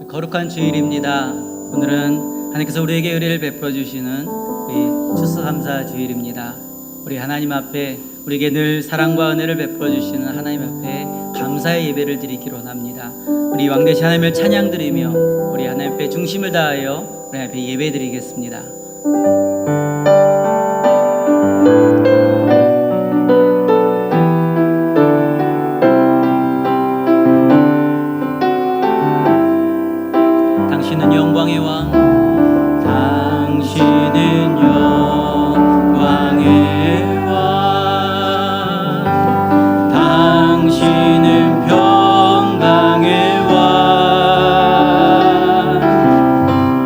거룩한 주일입니다. 오늘은 하나님께서 우리에게 은혜를 베풀어 주시는 우리 추수감사 주일입니다. 우리 하나님 앞에 우리에게 늘 사랑과 은혜를 베풀어 주시는 하나님 앞에 감사의 예배를 드리기로 합니다. 우리 왕대신 하나님을 찬양 드리며 우리 하나님 앞에 중심을 다하여 우리 앞에 예배 드리겠습니다. 당신은 영광의 왕, 당신은 영광의 왕, 당신은 평강의 왕,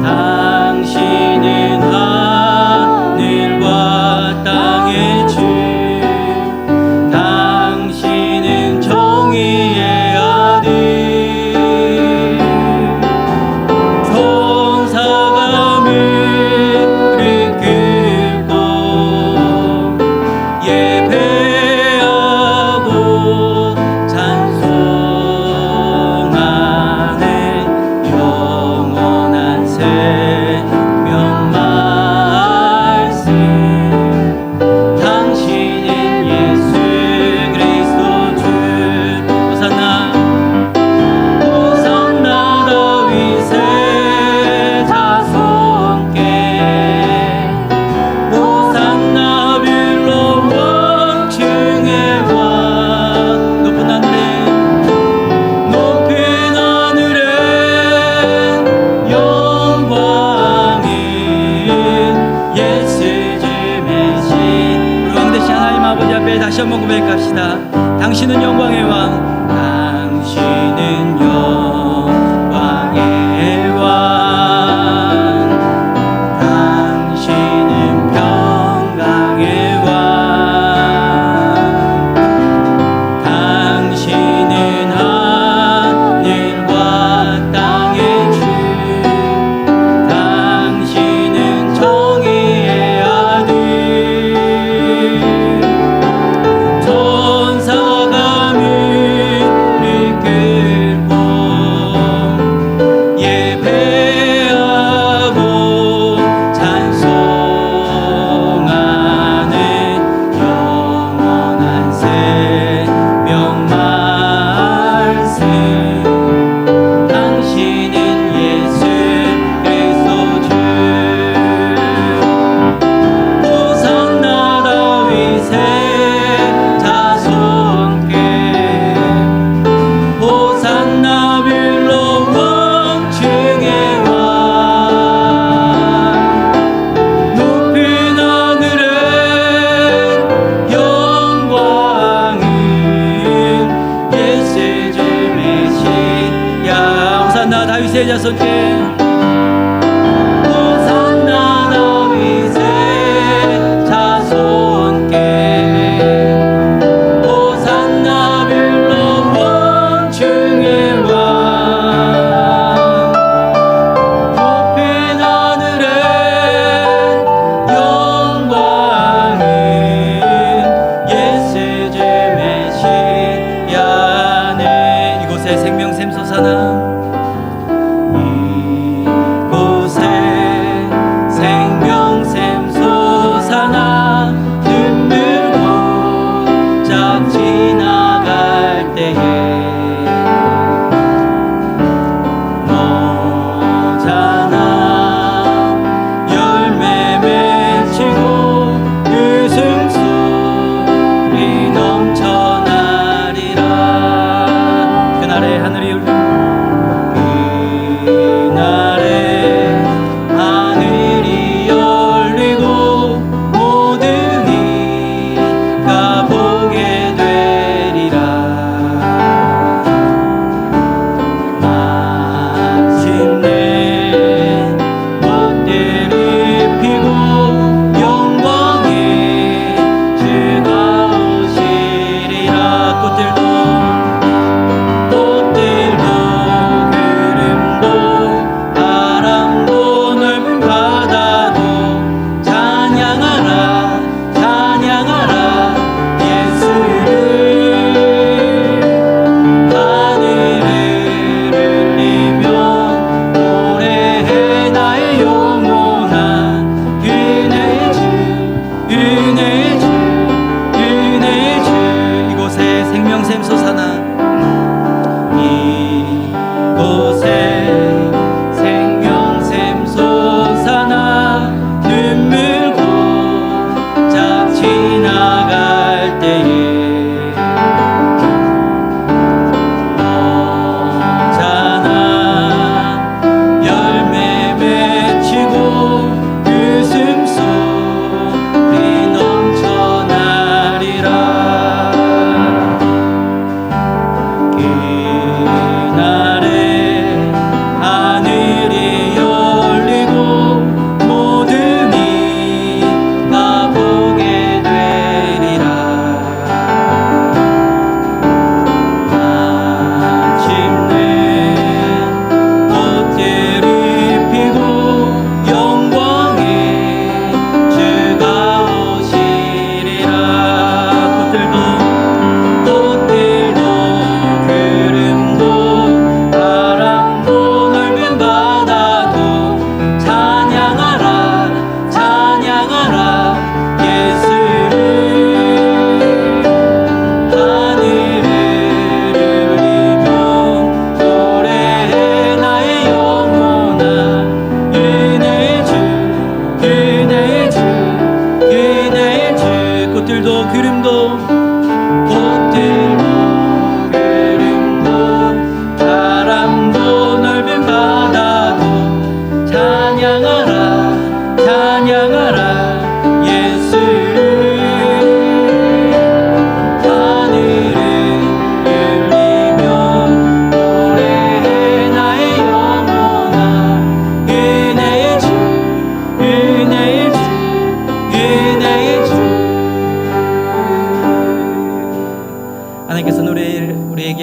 당신은 하늘과 땅의 주, 당신은 정의의 아들, 다시 한번 고백합시다. 당신은 영광의 왕, 당신은 영광의 왕, 당신은 평강의 왕, 당신은 하늘과 땅의 주, 당신은 정의의 아들, 다윗의 자손께 호산나 다윗의 자손께 호산나 빌로 원중의 왕 높은 하늘엔 영광은 예수 주 메시아네. 이곳에 생명샘 솟아나 지나갈 때에 너잖아 열매 맺히고 웃음소리 넘쳐나리라. 그날의 하늘이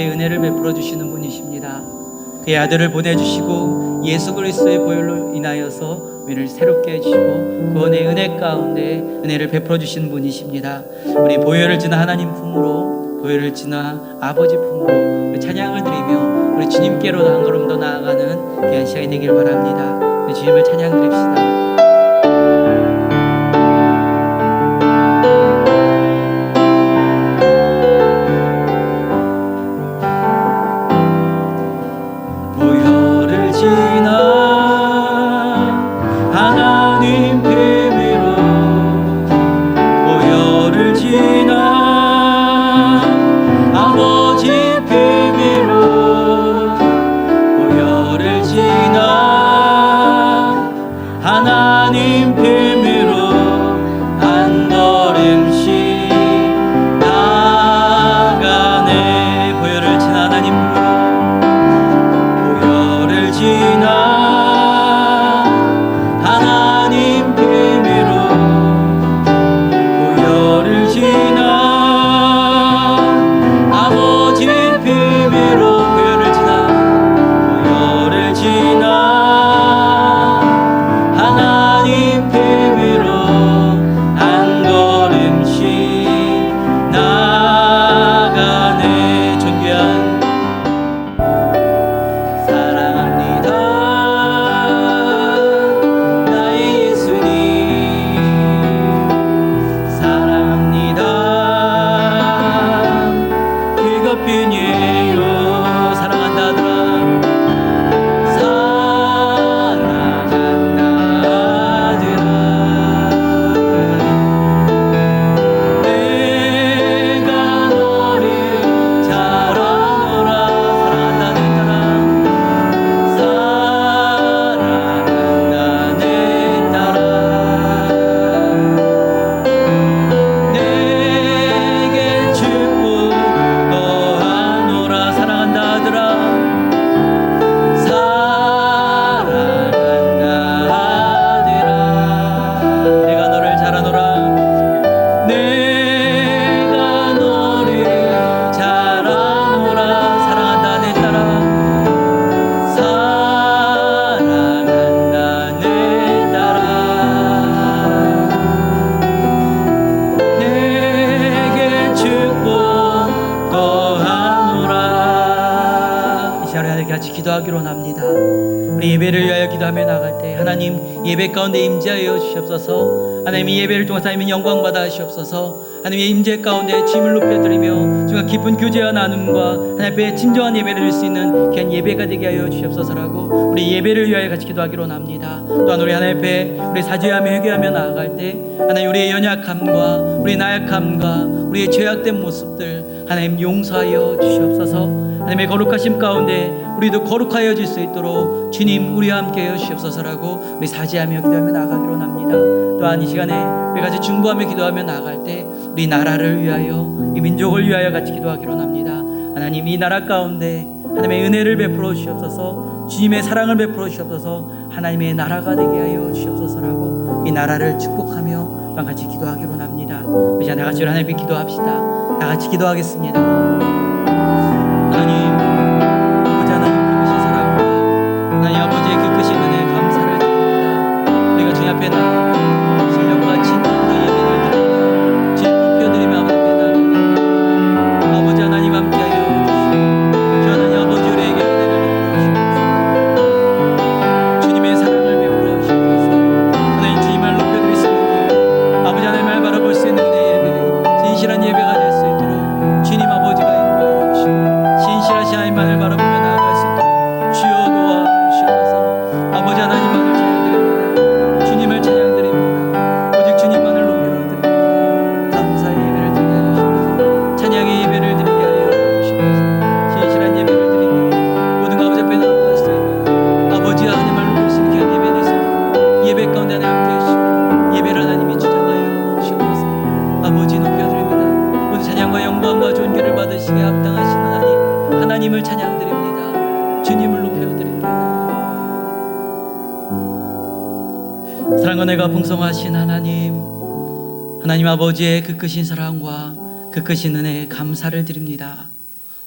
우리에게 은혜를 베풀어 주시는 분이십니다. 그의 아들을 보내주시고 예수 그리스도의 보혈로 인하여서 우리를 새롭게 해주시고 구원의 은혜 가운데 은혜를 베풀어 주시는 분이십니다. 우리 보혈을 지나 하나님 품으로, 보혈을 지나 아버지 품으로 우리 찬양을 드리며 우리 주님께로 한 걸음 더 나아가는 귀한 시간이 되길 바랍니다. 우리 주님을 찬양 드립시다. 기도하기로 합니다. 우리 예배를 위하여 기도하며 나갈 때 하나님 예배 가운데 임재하여 주시옵소서. 하나님 이 예배를 통해서 하나님 영광 받아 주시옵소서. 하나님의 임재 가운데 주님을 높여드리며 주가 깊은 교제와 나눔과 하나님 앞에 진정한 예배를 드릴 수 있는 귀한 예배가 되게 하여 주시옵소서라고 우리 예배를 위하여 같이 기도하기로 합니다. 또한 우리 하나님 앞에 우리 사죄하며 회개하며 나아갈 때 하나님 우리의 연약함과 우리의 나약함과 우리의 죄악된 모습들 하나님 용서하여 주시옵소서. 하나님의 거룩하심 가운데 우리도 거룩하여 질 수 있도록 주님 우리와 함께 하여 주시옵소서라고 우리 사죄하며 기도하며 나아가기로 합니다. 또한 이 시간에 우리 같이 중보하며 기도하며 나아갈 때 우리 나라를 위하여 이 민족을 위하여 같이 기도하기로 합니다. 하나님 이 나라 가운데 하나님의 은혜를 베풀어 주시옵소서. 주님의 사랑을 베풀어 주시옵소서. 하나님의 나라가 되게 하여 주시옵소서라고 이 나라를 축복하며 또한 같이 기도하기로 합니다. 이제 다 같이 하나님께 기도합시다. 다 같이 기도하겠습니다. 하나님 아버지, 하나님 그 크신 사랑과 하나님 아버지의 그 크신 은혜에 감사를 드립니다. 우리가 주님 앞에 나아가 신령과 진정으로 예배를 드리며 주님 높여드리며 아버지 앞에 나아가겠습니다. 아버지 하나님 함께하여 주시고 주 하나님 아버지 우리에게 은혜를 베풀어 주시옵소서. 주님의 사랑을 베풀어 주시옵소서. 하나님 주님을 높여드릴 수 있는 아버지 하나님을 바라볼 수 있는 은혜의 예배, 진실한 예배가 될 수 있도록 주님 아버지가 인도하여 주시고 신실하신 하나님만을 바라보며 나아갈 수 있도록 주여 도와주시옵소서. 아버지 하나님만을 찬양드립니다. 주님을 찬양드립니다. 오직 주님만을 높여드립니다. 감사의 예배를 드리게 하여 주시옵소서. 찬양의 예배를 드리게 하여 주시옵소서. 신실한 예배를 드리며 모든 아버지 앞에 나아갈 수 있는 아버지 하나님을 높일 수 있는 귀한 예배 될 수 있도록 예배 가운데 하나님 함께 해주시고 예배를 하나님이 주장하여 주시옵소서. 아버지 높여드립니다. 모든 찬양과 영광과 존귀를 받으시기에 합당하신 하나님을 찬양드립니다. 주님을 높여드립니다. 사랑과 은혜가 풍성하신 하나님, 하나님 아버지의 그 크신 사랑과 그 크신 은혜에 감사를 드립니다.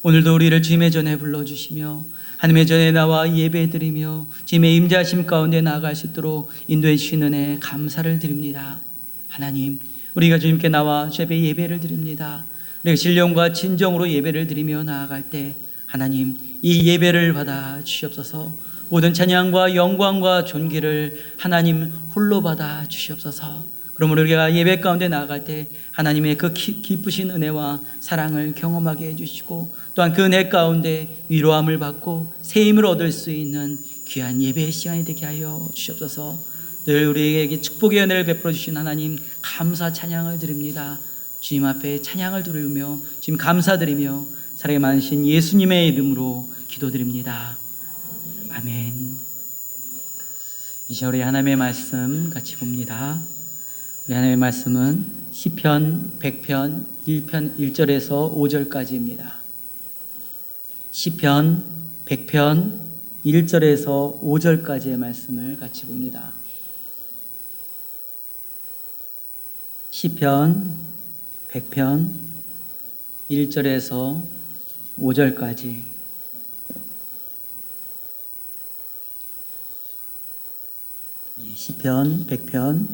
오늘도 우리를 주님의 전에 불러주시며 하나님의 전에 나와 예배드리며 주님의 임재하심 가운데 나아갈 수 있도록 인도해 주시는 은혜 감사를 드립니다. 하나님, 우리가 주님께 나와 주 앞에 예배를 드립니다. 우리가 신령과 진정으로 예배를 드리며 나아갈 때 하나님, 이 예배를 받아 주시옵소서. 모든 찬양과 영광과 존귀를 하나님 홀로 받아 주시옵소서. 그러므로 우리가 예배 가운데 나아갈 때 하나님의 그 기쁘신 은혜와 사랑을 경험하게 해주시고 또한 그 은혜 가운데 위로함을 받고 새 힘을 얻을 수 있는 귀한 예배의 시간이 되게 하여 주시옵소서. 늘 우리에게 축복의 은혜를 베풀어 주신 하나님 감사 찬양을 드립니다. 주님 앞에 찬양을 드리며 주님 감사드리며 사랑이 많으신 예수님의 이름으로 기도드립니다. 아멘. 이 시간 우리 하나님의 말씀 같이 봅니다. 우리 하나님의 말씀은 시편 100편 1절에서 5절까지입니다. 시편 100편 1절에서 5절까지의 말씀을 같이 봅니다. 시편 100편 1절에서 5절까지. 시편 100편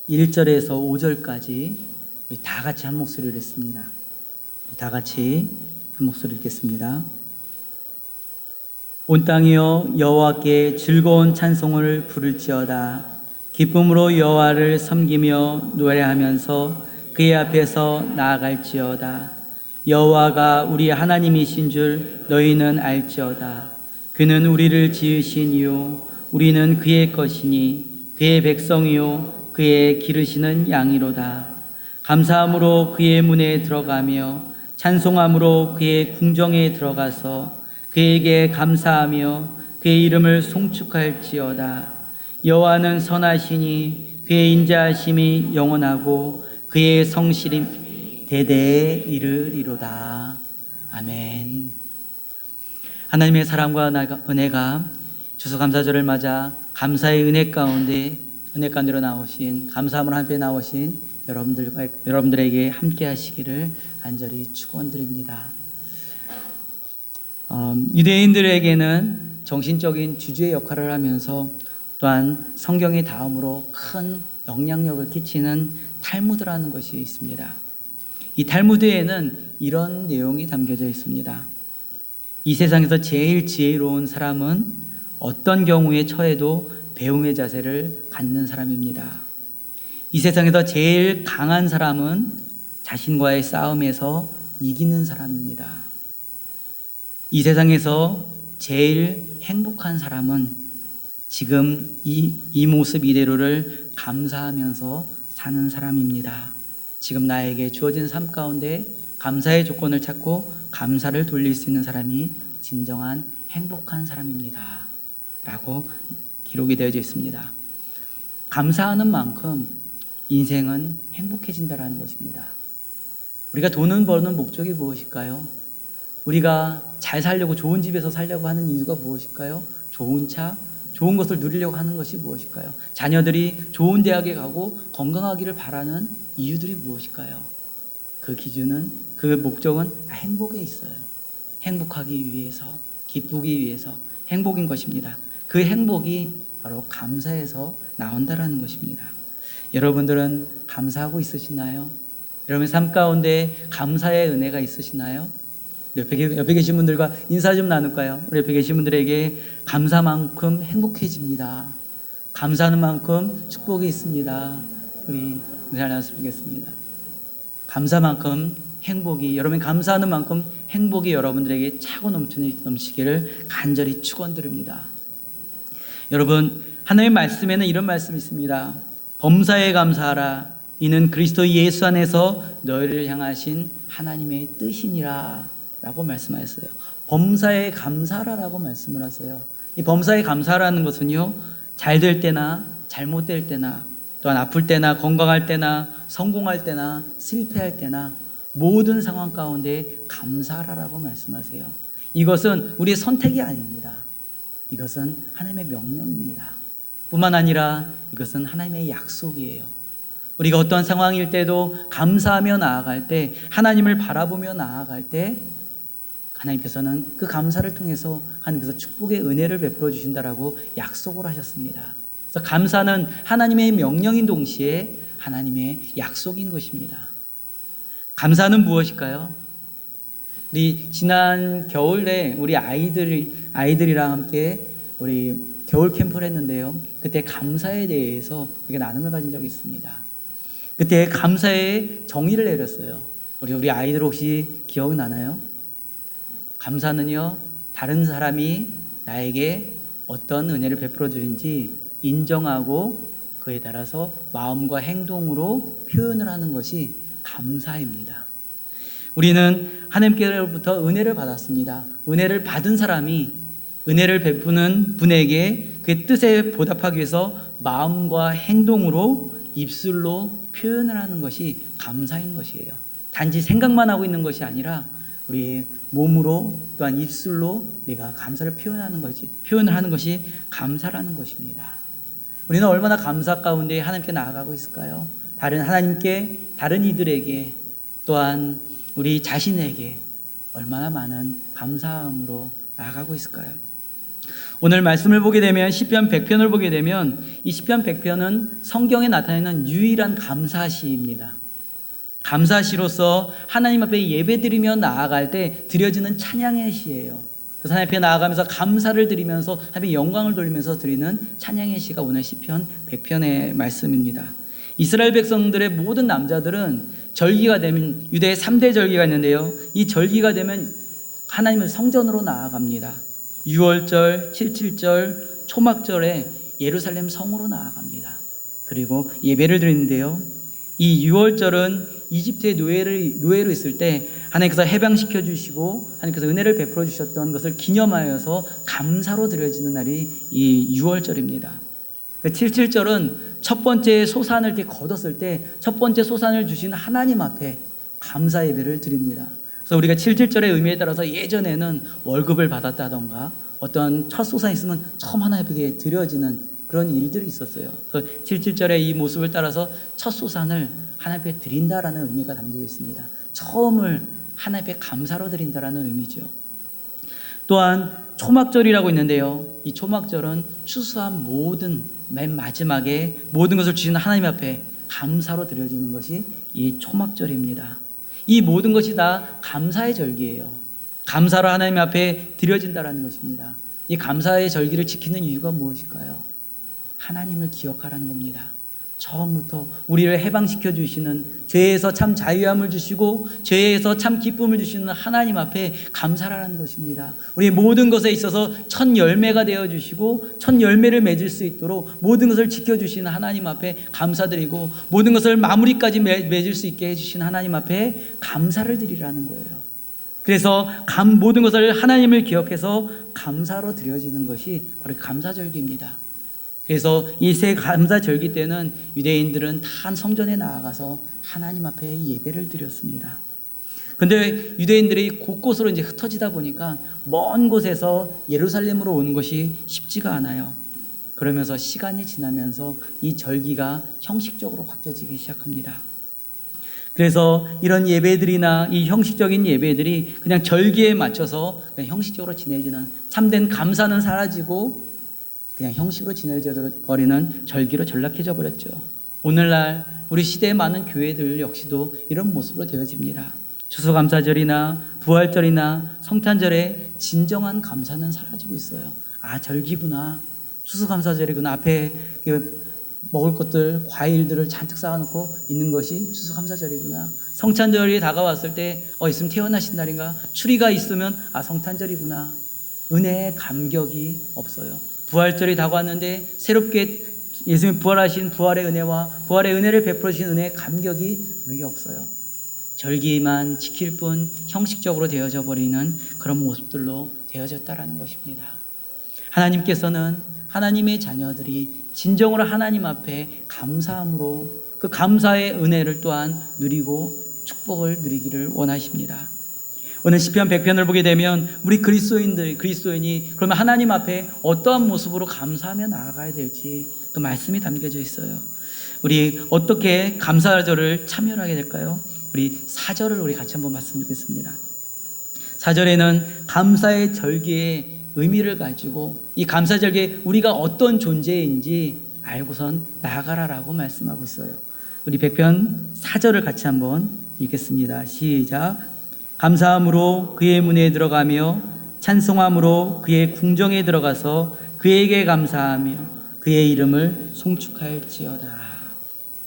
1절에서 5절까지 우리 다 같이 한 목소리로 읽습니다. 우리 다 같이 한 목소리 읽겠습니다. 온 땅이여 여호와께 즐거운 찬송을 부를지어다. 기쁨으로 여호와를 섬기며 노래하면서 그의 앞에서 나아갈지어다. 여호와가 우리 하나님이신 줄 너희는 알지어다. 그는 우리를 지으신 이요 우리는 그의 것이니 그의 백성이요 그의 기르시는 양이로다. 감사함으로 그의 문에 들어가며 찬송함으로 그의 궁정에 들어가서 그에게 감사하며 그의 이름을 송축할지어다. 여호와는 선하시니 그의 인자하심이 영원하고 그의 성실이 대대에 이르리로다. 아멘. 하나님의 사랑과 은혜가 추수감사절을 맞아 감사의 은혜 가운데로 나오신 감사함으로 함께 나오신 여러분들에게 함께 하시기를 간절히 축원드립니다. 유대인들에게는 정신적인 주주의 역할을 하면서 또한 성경의 다음으로 큰 영향력을 끼치는 탈무드라는 것이 있습니다. 이 탈무드에는 이런 내용이 담겨져 있습니다. 이 세상에서 제일 지혜로운 사람은 어떤 경우에 처해도 배웅의 자세를 갖는 사람입니다. 이 세상에서 제일 강한 사람은 자신과의 싸움에서 이기는 사람입니다. 이 세상에서 제일 행복한 사람은 지금 이 모습 이대로를 감사하면서 사는 사람입니다. 지금 나에게 주어진 삶 가운데 감사의 조건을 찾고 감사를 돌릴 수 있는 사람이 진정한 행복한 사람입니다. 라고 기록이 되어져 있습니다. 감사하는 만큼 인생은 행복해진다라는 것입니다. 우리가 돈을 버는 목적이 무엇일까요? 우리가 잘 살려고 좋은 집에서 살려고 하는 이유가 무엇일까요? 좋은 차, 좋은 것을 누리려고 하는 것이 무엇일까요? 자녀들이 좋은 대학에 가고 건강하기를 바라는 이유들이 무엇일까요? 그 기준은, 그 목적은 다 행복에 있어요. 행복하기 위해서, 기쁘기 위해서 행복인 것입니다. 그 행복이 바로 감사에서 나온다라는 것입니다. 여러분들은 감사하고 있으시나요? 여러분의 삶 가운데 감사의 은혜가 있으시나요? 옆에 계신 분들과 인사 좀 나눌까요? 우리 옆에 계신 분들에게 감사만큼 행복해집니다. 감사하는 만큼 축복이 있습니다. 우리 인사 나누겠습니다. 감사만큼 행복이, 여러분이 감사하는 만큼 행복이 여러분들에게 차고 넘치기를 간절히 축원드립니다. 여러분, 하나님의 말씀에는 이런 말씀이 있습니다. 범사에 감사하라. 이는 그리스도 예수 안에서 너희를 향하신 하나님의 뜻이니라 라고 말씀하셨어요. 범사에 감사하라라고 말씀을 하세요. 이 범사에 감사라는 것은요, 잘 될 때나 잘못될 때나 또한 아플 때나 건강할 때나 성공할 때나 실패할 때나 모든 상황 가운데 감사하라라고 말씀하세요. 이것은 우리의 선택이 아닙니다. 이것은 하나님의 명령입니다. 뿐만 아니라 이것은 하나님의 약속이에요. 우리가 어떠한 상황일 때도 감사하며 나아갈 때, 하나님을 바라보며 나아갈 때 하나님께서는 그 감사를 통해서 하나님께서 축복의 은혜를 베풀어 주신다라고 약속을 하셨습니다. 그래서 감사는 하나님의 명령인 동시에 하나님의 약속인 것입니다. 감사는 무엇일까요? 우리 지난 겨울에 우리 아이들이랑 함께 우리 겨울 캠프를 했는데요. 그때 감사에 대해서 우리가 나눔을 가진 적이 있습니다. 그때 감사의 정의를 내렸어요. 우리 아이들 혹시 기억나나요? 감사는요, 다른 사람이 나에게 어떤 은혜를 베풀어 주는지 인정하고 그에 따라서 마음과 행동으로 표현을 하는 것이 감사입니다. 우리는 하나님께로부터 은혜를 받았습니다. 은혜를 받은 사람이 은혜를 베푸는 분에게 그의 뜻에 보답하기 위해서 마음과 행동으로 입술로 표현을 하는 것이 감사인 것이에요. 단지 생각만 하고 있는 것이 아니라 우리의 몸으로 또한 입술로 우리가 감사를 표현을 하는 것이 감사라는 것입니다. 우리는 얼마나 감사 가운데 하나님께 나아가고 있을까요? 하나님께, 다른 이들에게, 또한 우리 자신에게 얼마나 많은 감사함으로 나아가고 있을까요? 오늘 말씀을 보게 되면 시편 100편을 보게 되면 이 시편 100편은 성경에 나타내는 유일한 감사시입니다. 감사시로서 하나님 앞에 예배드리며 나아갈 때 드려지는 찬양의 시예요. 그래서 하나님 앞에 나아가면서 감사를 드리면서 하나님의 영광을 돌리면서 드리는 찬양의 시가 오늘 시편 100편의 말씀입니다. 이스라엘 백성들의 모든 남자들은 절기가 되면 유대의 3대 절기가 있는데요. 이 절기가 되면 하나님의 성전으로 나아갑니다. 6월절, 7.7절, 초막절에 예루살렘 성으로 나아갑니다. 그리고 예배를 드리는데요. 이 6월절은 이집트의 노예로 있을 때 하나님께서 해방시켜 주시고 하나님께서 은혜를 베풀어 주셨던 것을 기념하여서 감사로 드려지는 날이 이 6월절입니다. 7.7절은 첫 번째 소산을 이렇게 거뒀을 때 첫 번째 소산을 주신 하나님 앞에 감사 예배를 드립니다. 그래서 우리가 7.7절의 의미에 따라서 예전에는 월급을 받았다던가 어떤 첫 소산이 있으면 처음 하나님께 드려지는 그런 일들이 있었어요. 그래서 7.7절의 이 모습을 따라서 첫 소산을 하나님께 드린다라는 의미가 담겨 있습니다. 처음을 하나님께 감사로 드린다라는 의미죠. 또한 초막절이라고 있는데요. 이 초막절은 추수한 맨 마지막에 모든 것을 주시는 하나님 앞에 감사로 드려지는 것이 이 초막절입니다. 이 모든 것이 다 감사의 절기예요. 감사로 하나님 앞에 드려진다라는 것입니다. 이 감사의 절기를 지키는 이유가 무엇일까요? 하나님을 기억하라는 겁니다. 처음부터 우리를 해방시켜 주시는, 죄에서 참 자유함을 주시고 죄에서 참 기쁨을 주시는 하나님 앞에 감사라는 것입니다. 우리 모든 것에 있어서 첫 열매가 되어 주시고 첫 열매를 맺을 수 있도록 모든 것을 지켜주시는 하나님 앞에 감사드리고 모든 것을 마무리까지 맺을 수 있게 해주신 하나님 앞에 감사를 드리라는 거예요. 그래서 모든 것을 하나님을 기억해서 감사로 드려지는 것이 바로 감사절기입니다. 그래서 이 세 감사절기 때는 유대인들은 다 성전에 나아가서 하나님 앞에 예배를 드렸습니다. 그런데 유대인들이 곳곳으로 이제 흩어지다 보니까 먼 곳에서 예루살렘으로 오는 것이 쉽지가 않아요. 그러면서 시간이 지나면서 이 절기가 형식적으로 바뀌어지기 시작합니다. 그래서 이런 예배들이나 이 형식적인 예배들이 그냥 절기에 맞춰서 그냥 형식적으로 지내지는, 참된 감사는 사라지고 그냥 형식으로 지내버리는 절기로 전락해져 버렸죠. 오늘날 우리 시대의 많은 교회들 역시도 이런 모습으로 되어집니다. 추수감사절이나 부활절이나 성탄절에 진정한 감사는 사라지고 있어요. 아, 절기구나, 추수감사절이구나, 앞에 먹을 것들, 과일들을 잔뜩 쌓아놓고 있는 것이 추수감사절이구나. 성탄절이 다가왔을 때 있으면 태어나신 날인가, 추리가 있으면 성탄절이구나. 은혜의 감격이 없어요. 부활절이 다가왔는데 새롭게 예수님 부활하신 부활의 은혜와 부활의 은혜를 베풀어 주신 은혜의 감격이 우리에게 없어요. 절기만 지킬 뿐 형식적으로 되어져 버리는 그런 모습들로 되어졌다라는 것입니다. 하나님께서는 하나님의 자녀들이 진정으로 하나님 앞에 감사함으로 그 감사의 은혜를 또한 누리고 축복을 누리기를 원하십니다. 오늘 시편 100편을 보게 되면 우리 그리스도인이 그러면 하나님 앞에 어떠한 모습으로 감사하며 나아가야 될지 그 말씀이 담겨져 있어요. 우리 어떻게 감사절을 참여하게 될까요? 우리 4절을 우리 같이 한번 말씀드리겠습니다. 4절에는 감사의 절기의 의미를 가지고 이 감사 절기에 우리가 어떤 존재인지 알고선 나아가라라고 말씀하고 있어요. 우리 100편 4절을 같이 한번 읽겠습니다. 시작. 감사함으로 그의 문에 들어가며 찬송함으로 그의 궁정에 들어가서 그에게 감사하며 그의 이름을 송축할지어다.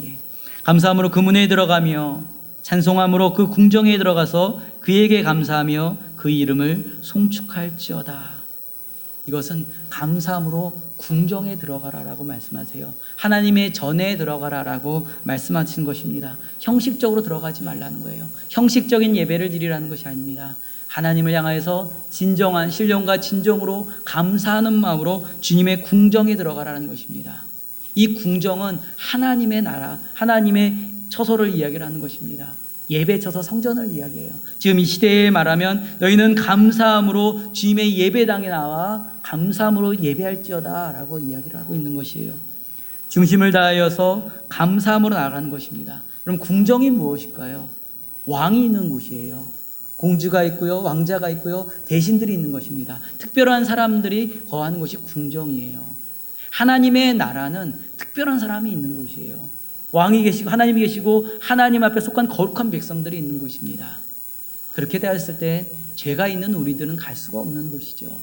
예. 감사함으로 그 문에 들어가며 찬송함으로 그 궁정에 들어가서 그에게 감사하며 그 이름을 송축할지어다. 이것은 감사함으로 궁정에 들어가라라고 말씀하세요. 하나님의 전에 들어가라라고 말씀하신 것입니다. 형식적으로 들어가지 말라는 거예요. 형식적인 예배를 드리라는 것이 아닙니다. 하나님을 향하여서 진정한 신령과 진정으로 감사하는 마음으로 주님의 궁정에 들어가라는 것입니다. 이 궁정은 하나님의 나라, 하나님의 처소를 이야기를 하는 것입니다. 예배 처소 성전을 이야기해요. 지금 이 시대에 말하면 너희는 감사함으로 주님의 예배당에 나와 감사함으로 예배할지어다 라고 이야기를 하고 있는 것이에요. 중심을 다하여서 감사함으로 나아가는 것입니다. 그럼 궁정이 무엇일까요? 왕이 있는 곳이에요. 공주가 있고요, 왕자가 있고요, 대신들이 있는 것입니다. 특별한 사람들이 거하는 곳이 궁정이에요. 하나님의 나라는 특별한 사람이 있는 곳이에요. 왕이 계시고 하나님이 계시고 하나님 앞에 속한 거룩한 백성들이 있는 곳입니다. 그렇게 되었을 때 죄가 있는 우리들은 갈 수가 없는 곳이죠.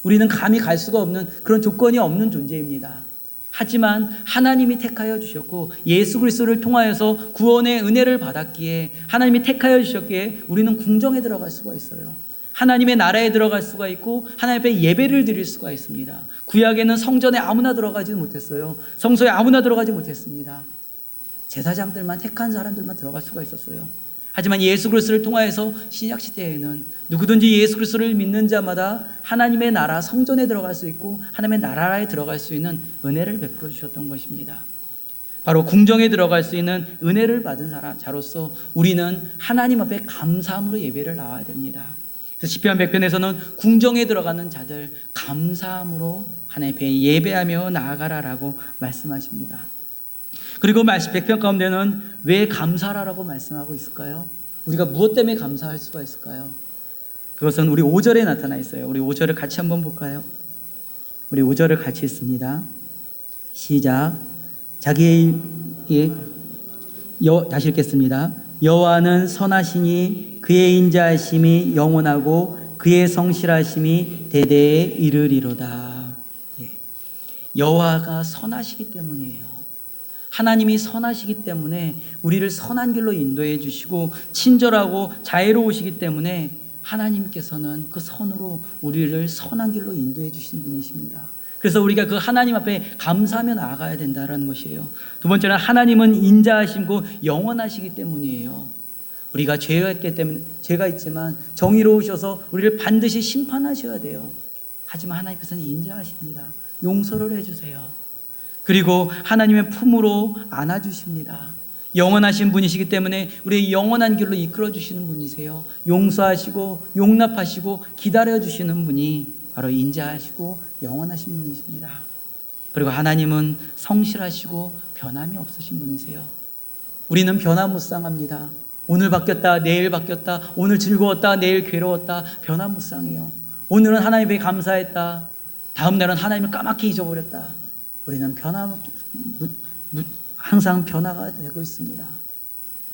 우리는 감히 갈 수가 없는 그런 조건이 없는 존재입니다. 하지만 하나님이 택하여 주셨고 예수 그리스도를 통하여서 구원의 은혜를 받았기에 하나님이 택하여 주셨기에 우리는 궁정에 들어갈 수가 있어요. 하나님의 나라에 들어갈 수가 있고 하나님 앞에 예배를 드릴 수가 있습니다. 구약에는 성전에 아무나 들어가지 못했어요. 성소에 아무나 들어가지 못했습니다. 제사장들만, 택한 사람들만 들어갈 수가 있었어요. 하지만 예수 그리스도를 통하여서 신약 시대에는 누구든지 예수 그리스도를 믿는 자마다 하나님의 나라 성전에 들어갈 수 있고 하나님의 나라에 들어갈 수 있는 은혜를 베풀어 주셨던 것입니다. 바로 궁정에 들어갈 수 있는 은혜를 받은 자로서 우리는 하나님 앞에 감사함으로 예배를 나와야 됩니다. 그래서 시편 100편에서는 궁정에 들어가는 자들 감사함으로 하나님 앞에 예배하며 나아가라라고 말씀하십니다. 그리고 100편 가운데는 왜 감사하라고 말씀하고 있을까요? 우리가 무엇 때문에 감사할 수가 있을까요? 그것은 우리 5절에 나타나 있어요. 우리 5절을 같이 한번 볼까요? 우리 5절을 같이 읽습니다. 시작. 다시 읽겠습니다. 여호와는 선하시니 그의 인자하심이 영원하고 그의 성실하심이 대대에 이르리로다. 여호와가 선하시기 때문이에요. 하나님이 선하시기 때문에 우리를 선한 길로 인도해 주시고 친절하고 자애로우시기 때문에 하나님께서는 그 선으로 우리를 선한 길로 인도해 주시는 분이십니다. 그래서 우리가 그 하나님 앞에 감사하며 나아가야 된다는 것이에요. 두 번째는 하나님은 인자하시고 영원하시기 때문이에요. 우리가 죄가 있지만 정의로우셔서 우리를 반드시 심판하셔야 돼요. 하지만 하나님께서는 인자하십니다. 용서를 해주세요. 그리고 하나님의 품으로 안아주십니다. 영원하신 분이시기 때문에 우리의 영원한 길로 이끌어주시는 분이세요. 용서하시고 용납하시고 기다려주시는 분이 바로 인자하시고 영원하신 분이십니다. 그리고 하나님은 성실하시고 변함이 없으신 분이세요. 우리는 변화무쌍합니다. 오늘 바뀌었다, 내일 바뀌었다, 오늘 즐거웠다, 내일 괴로웠다, 변화무쌍해요. 오늘은 하나님께 감사했다, 다음 날은 하나님을 까맣게 잊어버렸다. 우리는 항상 변화가 되고 있습니다.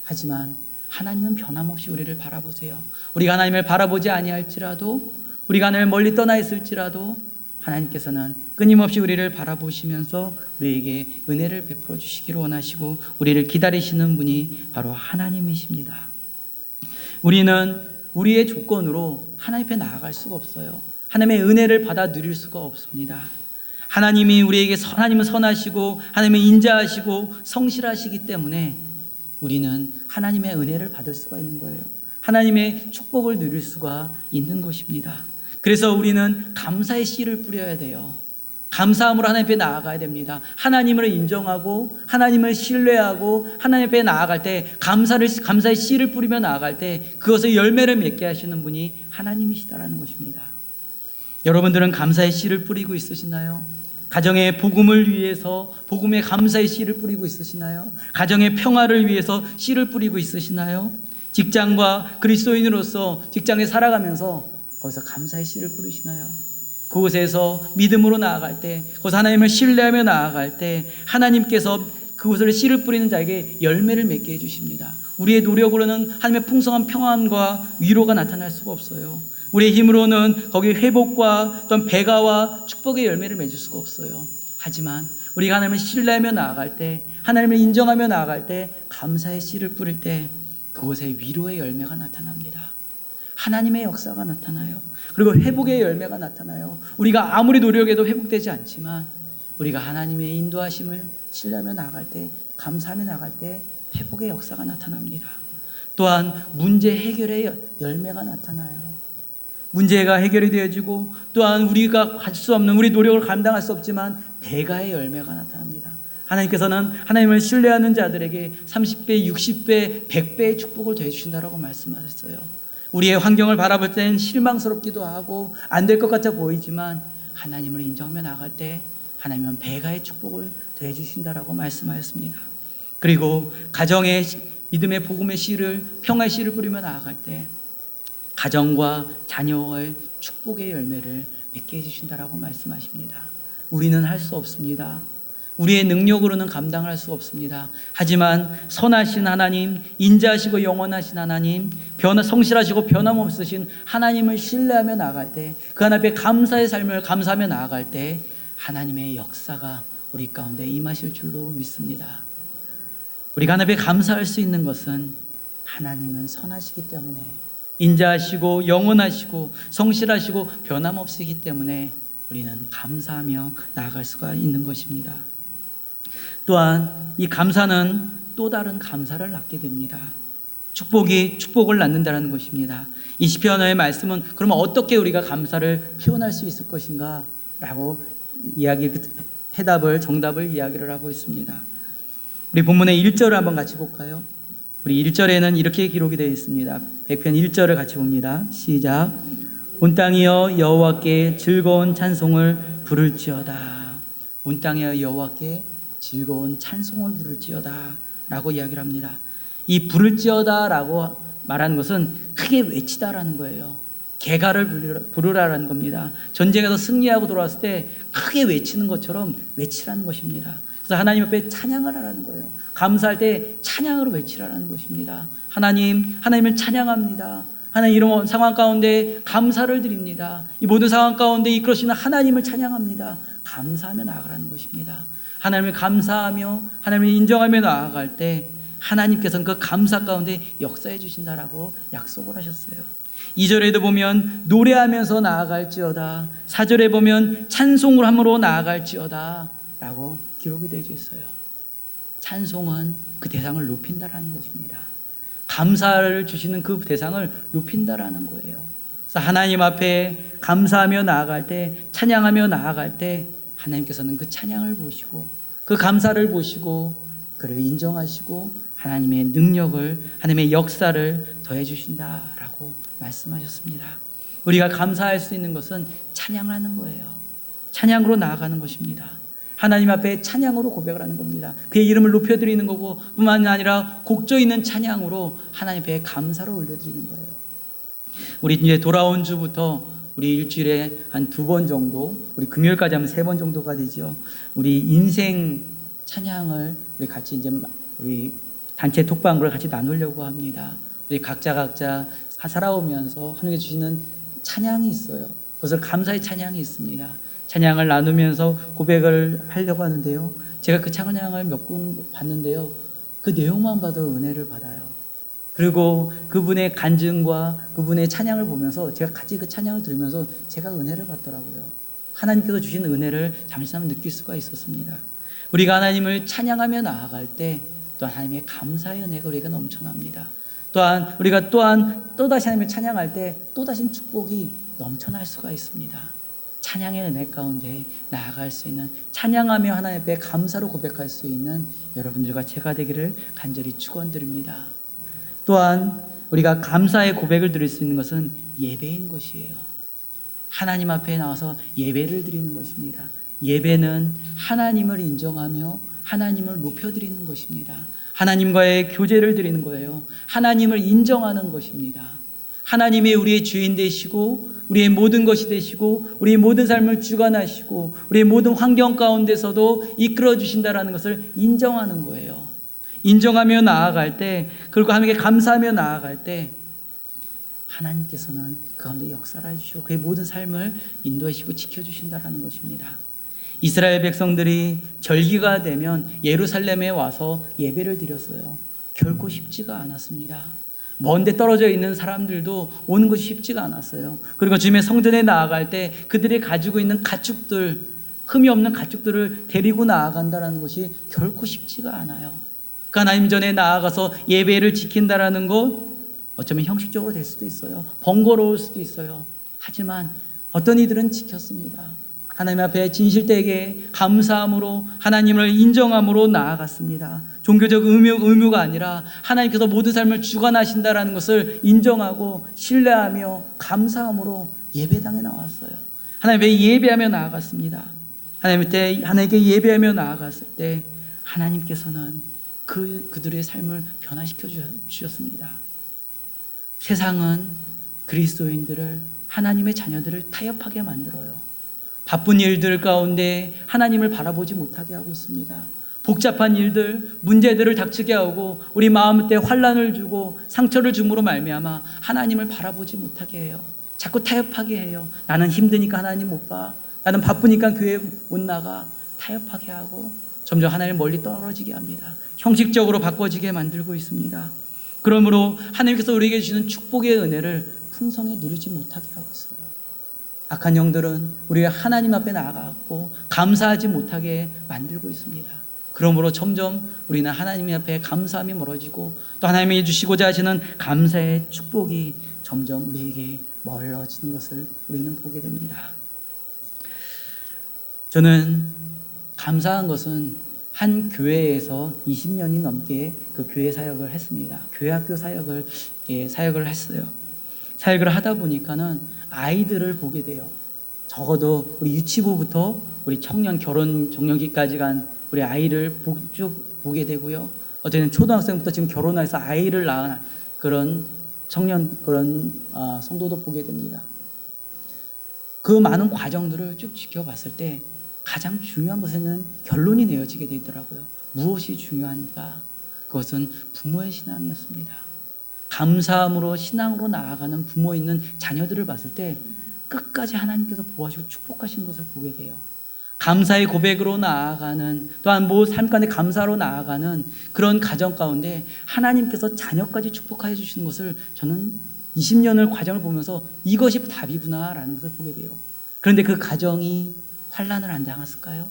하지만 하나님은 변함없이 우리를 바라보세요. 우리가 하나님을 바라보지 아니할지라도, 우리가 하나님을 멀리 떠나 있을지라도 하나님께서는 끊임없이 우리를 바라보시면서 우리에게 은혜를 베풀어 주시기를 원하시고 우리를 기다리시는 분이 바로 하나님이십니다. 우리는 우리의 조건으로 하나님 앞에 나아갈 수가 없어요. 하나님의 은혜를 받아 누릴 수가 없습니다. 하나님은 선하시고 하나님은 인자하시고 성실하시기 때문에 우리는 하나님의 은혜를 받을 수가 있는 거예요. 하나님의 축복을 누릴 수가 있는 것입니다. 그래서 우리는 감사의 씨를 뿌려야 돼요. 감사함으로 하나님 앞에 나아가야 됩니다. 하나님을 인정하고 하나님을 신뢰하고 하나님 앞에 나아갈 때 감사의 씨를 뿌리며 나아갈 때 그것을 열매를 맺게 하시는 분이 하나님이시다라는 것입니다. 여러분들은 감사의 씨를 뿌리고 있으시나요? 가정의 복음을 위해서 복음의 감사의 씨를 뿌리고 있으시나요? 가정의 평화를 위해서 씨를 뿌리고 있으시나요? 직장과 그리스도인으로서 직장에 살아가면서 거기서 감사의 씨를 뿌리시나요? 그곳에서 믿음으로 나아갈 때, 거기서 하나님을 신뢰하며 나아갈 때 하나님께서 그곳을 씨를 뿌리는 자에게 열매를 맺게 해주십니다. 우리의 노력으로는 하나님의 풍성한 평안과 위로가 나타날 수가 없어요. 우리의 힘으로는 거기 회복과 또한 배가와 축복의 열매를 맺을 수가 없어요. 하지만 우리가 하나님을 신뢰하며 나아갈 때, 하나님을 인정하며 나아갈 때, 감사의 씨를 뿌릴 때 그곳에 위로의 열매가 나타납니다. 하나님의 역사가 나타나요. 그리고 회복의 열매가 나타나요. 우리가 아무리 노력해도 회복되지 않지만 우리가 하나님의 인도하심을 신뢰하며 나아갈 때, 감사하며 나아갈 때 회복의 역사가 나타납니다. 또한 문제 해결의 열매가 나타나요. 문제가 해결이 되어지고 또한 우리가 할 수 없는, 우리 노력을 감당할 수 없지만 배가의 열매가 나타납니다. 하나님께서는 하나님을 신뢰하는 자들에게 30배, 60배, 100배의 축복을 더해주신다고 말씀하셨어요. 우리의 환경을 바라볼 때는 실망스럽기도 하고 안 될 것 같아 보이지만 하나님을 인정하며 나아갈 때 하나님은 배가의 축복을 더해주신다고 말씀하셨습니다. 그리고 가정의 믿음의 복음의 씨를, 평화의 씨를 뿌리며 나아갈 때 가정과 자녀의 축복의 열매를 맺게 해주신다고 말씀하십니다. 우리는 할 수 없습니다. 우리의 능력으로는 감당할 수 없습니다. 하지만 선하신 하나님, 인자하시고 영원하신 하나님, 성실하시고 변함없으신 하나님을 신뢰하며 나아갈 때, 그 하나님 앞에 감사의 삶을 감사하며 나아갈 때 하나님의 역사가 우리 가운데 임하실 줄로 믿습니다. 우리가 하나님 앞에 감사할 수 있는 것은 하나님은 선하시기 때문에, 인자하시고 영원하시고 성실하시고 변함없으시기 때문에 우리는 감사하며 나아갈 수가 있는 것입니다. 또한 이 감사는 또 다른 감사를 낳게 됩니다. 축복이 축복을 낳는다는 것입니다. 이 시편의 말씀은 그러면 어떻게 우리가 감사를 표현할 수 있을 것인가 라고 정답을 이야기를 하고 있습니다. 우리 본문의 1절을 한번 같이 볼까요? 우리 1절에는 이렇게 기록이 되어 있습니다. 100편 1절을 같이 봅니다. 시작. 온 땅이여 여호와께 즐거운 찬송을 부를지어다. 온 땅이여 여호와께 즐거운 찬송을 부를지어다 라고 이야기를 합니다. 이 부를지어다 라고 말하는 것은 크게 외치다라는 거예요. 개가를 부르라는 겁니다. 전쟁에서 승리하고 돌아왔을 때 크게 외치는 것처럼 외치라는 것입니다. 그래서 하나님 앞에 찬양을 하라는 거예요. 감사할 때 찬양으로 외치라는 것입니다. 하나님을 찬양합니다. 하나님 이런 상황 가운데 감사를 드립니다. 이 모든 상황 가운데 이끌으시는 하나님을 찬양합니다. 감사하며 나아가라는 것입니다. 하나님을 감사하며 하나님을 인정하며 나아갈 때 하나님께서는 그 감사 가운데 역사해 주신다라고 약속을 하셨어요. 2절에도 보면 노래하면서 나아갈지어다, 4절에 보면 찬송을 함으로 나아갈지어다 라고 기록이 되어 있어요. 찬송은 그 대상을 높인다라는 것입니다. 감사를 주시는 그 대상을 높인다라는 거예요. 그래서 하나님 앞에 감사하며 나아갈 때, 찬양하며 나아갈 때 하나님께서는 그 찬양을 보시고 그 감사를 보시고 그를 인정하시고 하나님의 능력을, 하나님의 역사를 더해 주신다라고 말씀하셨습니다. 우리가 감사할 수 있는 것은 찬양하는 거예요. 찬양으로 나아가는 것입니다. 하나님 앞에 찬양으로 고백을 하는 겁니다. 그의 이름을 높여드리는 거고 뿐만 아니라 곡조 있는 찬양으로 하나님 앞에 감사를 올려드리는 거예요. 우리 이제 돌아온 주부터 우리 일주일에 한 2번 정도, 우리 금요일까지 하면 3번 정도가 되죠. 우리 인생 찬양을 우리 같이 이제 우리 단체 톡방을 같이 나누려고 합니다. 우리 각자 살아오면서 하나님께 주시는 찬양이 있어요. 그것을 감사의 찬양이 있습니다. 찬양을 나누면서 고백을 하려고 하는데요. 제가 그 찬양을 몇 군 봤는데요. 그 내용만 봐도 은혜를 받아요. 그리고 그분의 간증과 그분의 찬양을 보면서 제가 같이 그 찬양을 들으면서 제가 은혜를 받더라고요. 하나님께서 주신 은혜를 잠시나마 느낄 수가 있었습니다. 우리가 하나님을 찬양하며 나아갈 때 또 하나님의 감사의 은혜가 우리가 넘쳐납니다. 또한 우리가 또다시 하나님을 찬양할 때 또다시 축복이 넘쳐날 수가 있습니다. 찬양의 은혜 가운데 나아갈 수 있는, 찬양하며 하나님 앞에 감사로 고백할 수 있는 여러분들과 제가 되기를 간절히 축원드립니다. 또한 우리가 감사의 고백을 드릴 수 있는 것은 예배인 것이에요. 하나님 앞에 나와서 예배를 드리는 것입니다. 예배는 하나님을 인정하며 하나님을 높여드리는 것입니다. 하나님과의 교제를 드리는 거예요. 하나님을 인정하는 것입니다. 하나님이 우리의 주인 되시고 우리의 모든 것이 되시고 우리의 모든 삶을 주관하시고 우리의 모든 환경 가운데서도 이끌어 주신다라는 것을 인정하는 거예요. 인정하며 나아갈 때, 그리고 하나님께 감사하며 나아갈 때 하나님께서는 그 가운데 역사를 해주시고 그의 모든 삶을 인도하시고 지켜주신다라는 것입니다. 이스라엘 백성들이 절기가 되면 예루살렘에 와서 예배를 드렸어요. 결코 쉽지가 않았습니다. 먼데 떨어져 있는 사람들도 오는 것이 쉽지가 않았어요. 그리고 주님의 성전에 나아갈 때 그들이 가지고 있는 가축들, 흠이 없는 가축들을 데리고 나아간다는 것이 결코 쉽지가 않아요. 그 하나님 전에 나아가서 예배를 지킨다라는 것, 어쩌면 형식적으로 될 수도 있어요. 번거로울 수도 있어요. 하지만 어떤 이들은 지켰습니다. 하나님 앞에 진실되게 감사함으로 하나님을 인정함으로 나아갔습니다. 종교적 의무가 아니라 하나님께서 모든 삶을 주관하신다라는 것을 인정하고 신뢰하며 감사함으로 예배당에 나왔어요. 하나님 앞에 예배하며 나아갔습니다. 하나님께 예배하며 나아갔을 때 하나님께서는 그들의 삶을 변화시켜 주셨습니다. 세상은 그리스도인들을, 하나님의 자녀들을 타협하게 만들어요. 바쁜 일들 가운데 하나님을 바라보지 못하게 하고 있습니다. 복잡한 일들, 문제들을 닥치게 하고 우리 마음에 환난을 주고 상처를 줌으로 말미암아 하나님을 바라보지 못하게 해요. 자꾸 타협하게 해요. 나는 힘드니까 하나님 못 봐. 나는 바쁘니까 교회 못 나가. 타협하게 하고 점점 하나님 멀리 떨어지게 합니다. 형식적으로 바꿔지게 만들고 있습니다. 그러므로 하나님께서 우리에게 주시는 축복의 은혜를 풍성히 누리지 못하게 하고 있어요. 악한 영들은 우리가 하나님 앞에 나아가고 감사하지 못하게 만들고 있습니다. 그러므로 점점 우리는 하나님 앞에 감사함이 멀어지고 또 하나님이 주시고자 하시는 감사의 축복이 점점 우리에게 멀어지는 것을 우리는 보게 됩니다. 저는 감사한 것은 한 교회에서 20년이 넘게 그 교회 사역을 했습니다. 교회 학교 사역을 했어요. 사역을 하다 보니까는 아이들을 보게 돼요. 적어도 우리 유치부부터 우리 청년 결혼 정년기까지 간 우리 아이를 쭉 보게 되고요. 어쨌든 초등학생부터 지금 결혼해서 아이를 낳은 그런 청년, 그런 성도도 보게 됩니다. 그 많은 과정들을 쭉 지켜봤을 때 가장 중요한 것에는 결론이 내어지게 되더라고요. 무엇이 중요한가? 그것은 부모의 신앙이었습니다. 감사함으로 신앙으로 나아가는 부모 있는 자녀들을 봤을 때 끝까지 하나님께서 보호하시고 축복하시는 것을 보게 돼요. 감사의 고백으로 나아가는, 또한 삶 가운데 감사로 나아가는 그런 가정 가운데 하나님께서 자녀까지 축복해 주시는 것을 저는 20년을 과정을 보면서 이것이 답이구나라는 것을 보게 돼요. 그런데 그 가정이 환난을 안 당했을까요?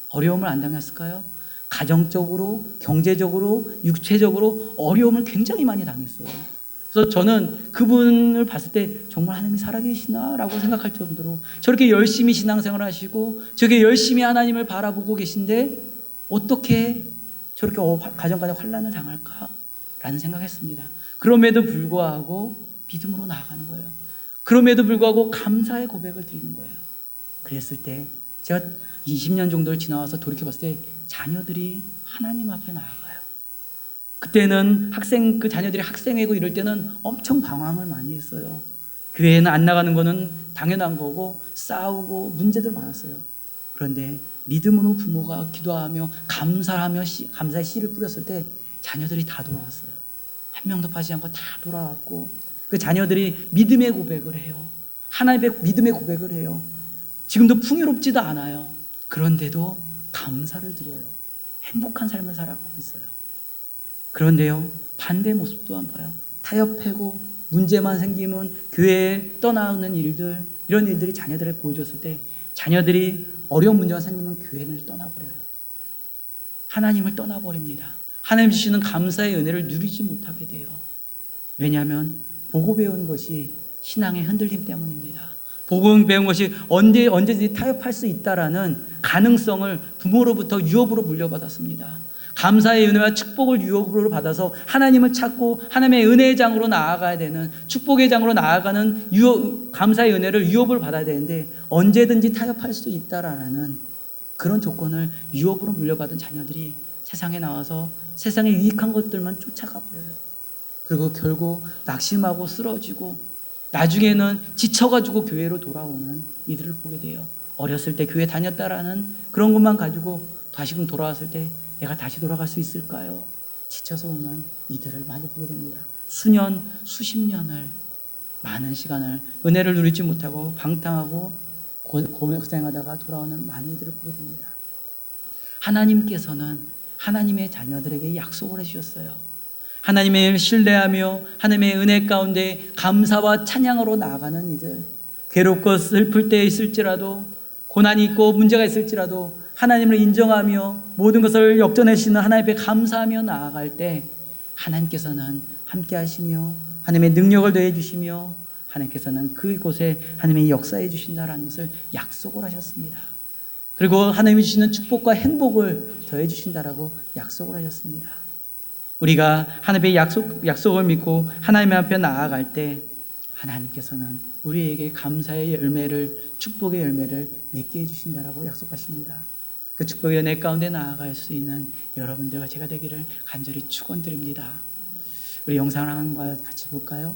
어려움을 안 당했을까요? 가정적으로, 경제적으로, 육체적으로 어려움을 굉장히 많이 당했어요. 그래서 저는 그분을 봤을 때 정말 하나님이 살아계시나? 라고 생각할 정도로 저렇게 열심히 신앙생활을 하시고 저렇게 열심히 하나님을 바라보고 계신데 어떻게 저렇게 가정간에 환난을 당할까? 라는 생각했습니다. 그럼에도 불구하고 믿음으로 나아가는 거예요. 그럼에도 불구하고 감사의 고백을 드리는 거예요. 그랬을 때 제가 20년 정도를 지나와서 돌이켜봤을 때 자녀들이 하나님 앞에 나아가요. 그때는 그 자녀들이 학생회고 이럴 때는 엄청 방황을 많이 했어요. 교회에는 안 나가는 거는 당연한 거고 싸우고 문제들 많았어요. 그런데 믿음으로 부모가 기도하며 감사하며 감사의 씨를 뿌렸을 때 자녀들이 다 돌아왔어요. 한 명도 빠지지 않고 다 돌아왔고 그 자녀들이 믿음의 고백을 해요. 하나님의 믿음의 고백을 해요. 지금도 풍요롭지도 않아요. 그런데도 감사를 드려요. 행복한 삶을 살아가고 있어요. 그런데요, 반대의 모습 또한 봐요. 타협하고 문제만 생기면 교회에 떠나는 일들, 이런 일들이 자녀들을 보여줬을 때 자녀들이 어려운 문제가 생기면 교회를 떠나버려요. 하나님을 떠나버립니다. 하나님 주시는 감사의 은혜를 누리지 못하게 돼요. 왜냐하면 보고 배운 것이 신앙의 흔들림 때문입니다. 보고 배운 것이 언제든지 타협할 수 있다라는 가능성을 부모로부터 유업으로 물려받았습니다. 감사의 은혜와 축복을 유업으로 받아서 하나님을 찾고 하나님의 은혜의 장으로 나아가야 되는, 축복의 장으로 나아가는 감사의 은혜를 유업을 받아야 되는데 언제든지 타협할 수 있다라는 그런 조건을 유업으로 물려받은 자녀들이 세상에 나와서 세상에 유익한 것들만 쫓아가 버려요. 그리고 결국 낙심하고 쓰러지고 나중에는 지쳐가지고 교회로 돌아오는 이들을 보게 돼요. 어렸을 때 교회 다녔다라는 그런 것만 가지고 다시금 돌아왔을 때 내가 다시 돌아갈 수 있을까요? 지쳐서 오는 이들을 많이 보게 됩니다. 수년, 수십 년을 많은 시간을 은혜를 누리지 못하고 방탕하고 고생하다가 돌아오는 많은 이들을 보게 됩니다. 하나님께서는 하나님의 자녀들에게 약속을 해주셨어요. 하나님을 신뢰하며 하나님의 은혜 가운데 감사와 찬양으로 나아가는 이들, 괴롭고 슬플 때 있을지라도 고난이 있고 문제가 있을지라도 하나님을 인정하며 모든 것을 역전하시는 하나님 앞에 감사하며 나아갈 때 하나님께서는 함께 하시며 하나님의 능력을 더해 주시며 하나님께서는 그곳에 하나님의 역사해 주신다라는 것을 약속을 하셨습니다. 그리고 하나님이 주시는 축복과 행복을 더해 주신다라고 약속을 하셨습니다. 우리가 하나님의 약속을 믿고 하나님 앞에 나아갈 때 하나님께서는 우리에게 감사의 열매를, 축복의 열매를 맺게 해주신다라고 약속하십니다. 그 축복의 은혜 가운데 나아갈 수 있는 여러분들과 제가 되기를 간절히 축원드립니다. 우리 영상을 하나님과 같이 볼까요?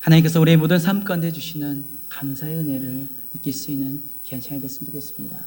하나님께서 우리의 모든 삶 가운데 주시는 감사의 은혜를 느낄 수 있는 귀한 시간이 됐으면 좋겠습니다.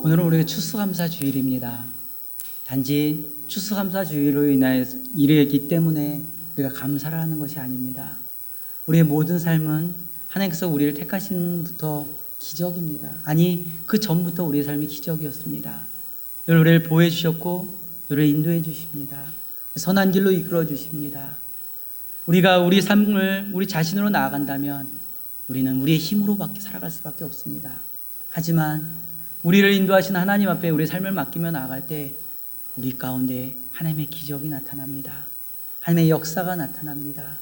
오늘은 우리가 추수감사 주일입니다. 단지 추수감사 주일로 인하여서 이르기 때문에 우리가 감사를 하는 것이 아닙니다. 우리의 모든 삶은 하나님께서 우리를 택하신부터 기적입니다. 아니, 그 전부터 우리의 삶이 기적이었습니다. 늘 우리를 보호해 주셨고 우리를 인도해 주십니다. 선한 길로 이끌어 주십니다. 우리가 우리 삶을 우리 자신으로 나아간다면 우리는 우리의 힘으로밖에 살아갈 수밖에 없습니다. 하지만 우리를 인도하신 하나님 앞에 우리의 삶을 맡기며 나아갈 때 우리 가운데 하나님의 기적이 나타납니다. 하나님의 역사가 나타납니다.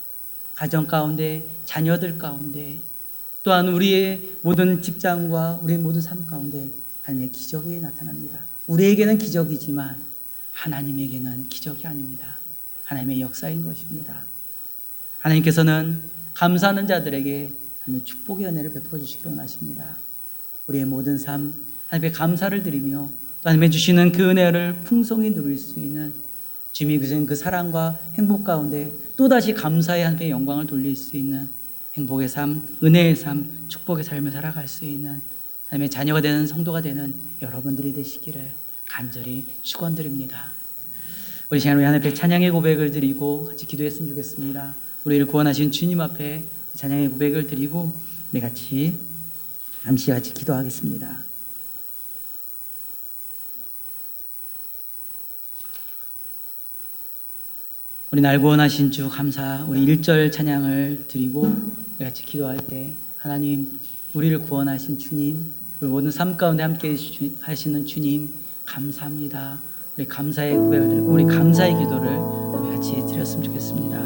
가정 가운데, 자녀들 가운데, 또한 우리의 모든 직장과 우리의 모든 삶 가운데 하나님의 기적이 나타납니다. 우리에게는 기적이지만 하나님에게는 기적이 아닙니다. 하나님의 역사인 것입니다. 하나님께서는 감사하는 자들에게 하나님의 축복의 은혜를 베풀어 주시기를 원하십니다. 우리의 모든 삶 하나님께 감사를 드리며 하나님의 주시는 그 은혜를 풍성히 누릴 수 있는 주님이 주신 그 사랑과 행복 가운데 또 또다시 감사의 하나님의 영광을 돌릴 수 있는 행복의 삶, 은혜의 삶, 축복의 삶을 살아갈 수 있는 하나님의 자녀가 되는 성도가 되는 여러분들이 되시기를 간절히 축원드립니다. 우리 시간에 하나님 앞에 찬양의 고백을 드리고 같이 기도했으면 좋겠습니다. 우리를 구원하신 주님 앞에 찬양의 고백을 드리고 우리 같이 잠시 같이 기도하겠습니다. 우리 날 구원하신 주 감사, 우리 1절 찬양을 드리고 우리 같이 기도할 때 하나님, 우리를 구원하신 주님, 우리 모든 삶 가운데 함께 하시는 주님 감사합니다. 우리 감사의 고백을 드리고 우리 감사의 기도를 우리 같이 드렸으면 좋겠습니다.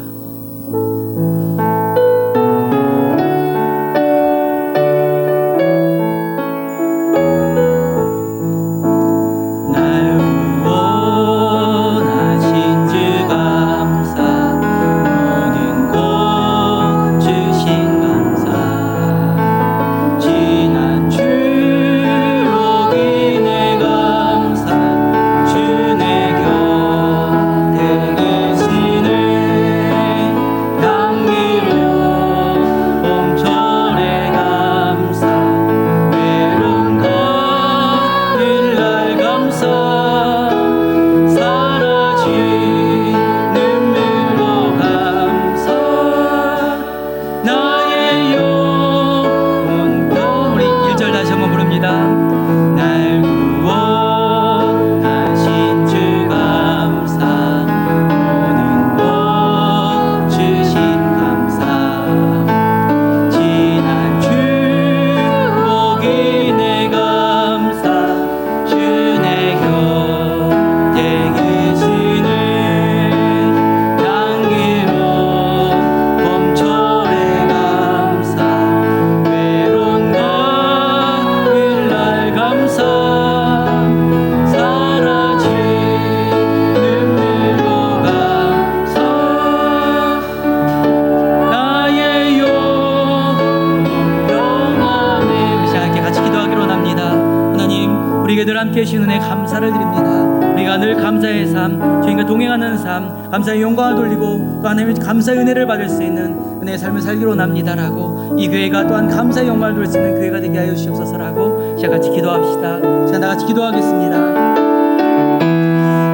함께 해주신 은혜 감사를 드립니다. 우리가 늘 감사의 삶, 주님과 동행하는 삶, 감사의 영광을 돌리고 또 하나님의 감사의 은혜를 받을 수 있는 은혜의 삶을 살기로 원합니다라고, 이 교회가 또한 감사의 영광을 돌릴 수 있는 교회가 되게 하여 주시옵소서라고 시작 같이 기도합시다. 자, 다 같이 기도하겠습니다.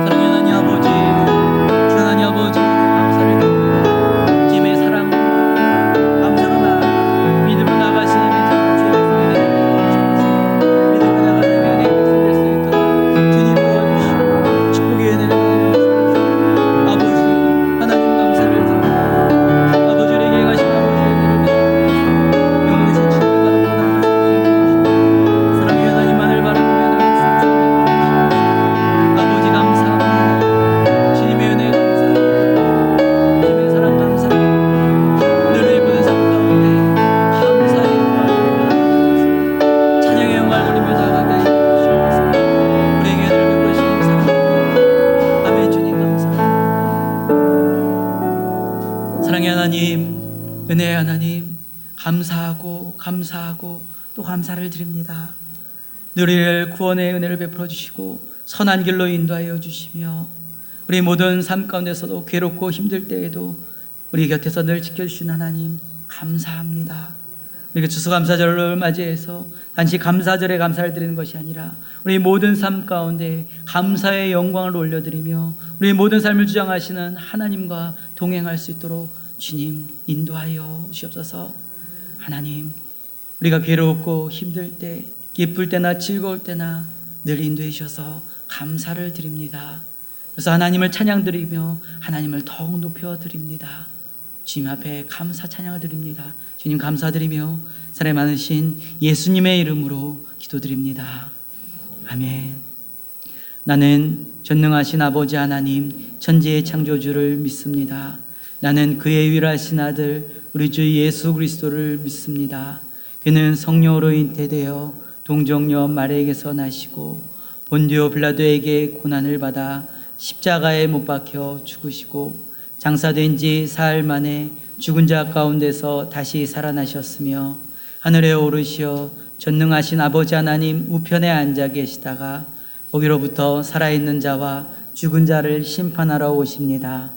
사랑의 하나님 아버지, 주 하나님 아버지, 감사를 드립니다. 주님의 사랑, 감사로 나아가 믿음으로 나아가시는 주의 백성이 되게 주옵소서. 믿음으로 나아가는 은혜의 백성이 될 수 있도록 주님 도와주시고 축복의 은혜를 주옵소서. 아버지 하나님 감사를 드립니다. 아버지 우리에게 가신 아버지의 은혜를 영원히 주시기 바랍니다. 사랑의 하나님만을 바라보며 아버지 감사합니다. 주님의 은혜 감사합니다. 주님의 사랑 감사합니다. 늘 예쁜 삶 가운데 감사의 영광을 돌리며 찬양의 영광을 돌리며 나아가게 하여 주시옵소서. 우리에게 늘 베푸시는 사랑, 아멘. 주님 감사합니다. 사랑의 하나님, 은혜의 하나님, 감사하고 또 감사를 드립니다. 늘 우리를 구원의 은혜를 베풀어 주시고 선한 길로 인도하여 주시며 우리 모든 삶 가운데서도 괴롭고 힘들 때에도 우리 곁에서 늘 지켜주신 하나님 감사합니다. 우리가 추수감사절을 맞이해서 단지 감사절에 감사를 드리는 것이 아니라 우리 모든 삶 가운데 감사의 영광을 올려드리며 우리 모든 삶을 주장하시는 하나님과 동행할 수 있도록 주님 인도하여 주옵소서. 하나님, 우리가 괴롭고 힘들 때, 기쁠 때나 즐거울 때나 늘 인도해 주셔서 감사를 드립니다. 그래서 하나님을 찬양드리며 하나님을 더욱 높여드립니다. 주님 앞에 감사 찬양을 드립니다. 주님 감사드리며 사랑이 많으신 예수님의 이름으로 기도드립니다. 아멘. 나는 전능하신 아버지 하나님 천지의 창조주를 믿습니다. 나는 그의 유일하신 아들 우리 주 예수 그리스도를 믿습니다. 그는 성령으로 잉태되어 동정녀 마리아에게서 나시고 본디오 빌라도에게 고난을 받아 십자가에 못 박혀 죽으시고 장사된 지 사흘 만에 죽은 자 가운데서 다시 살아나셨으며 하늘에 오르시어 전능하신 아버지 하나님 우편에 앉아 계시다가 거기로부터 살아있는 자와 죽은 자를 심판하러 오십니다.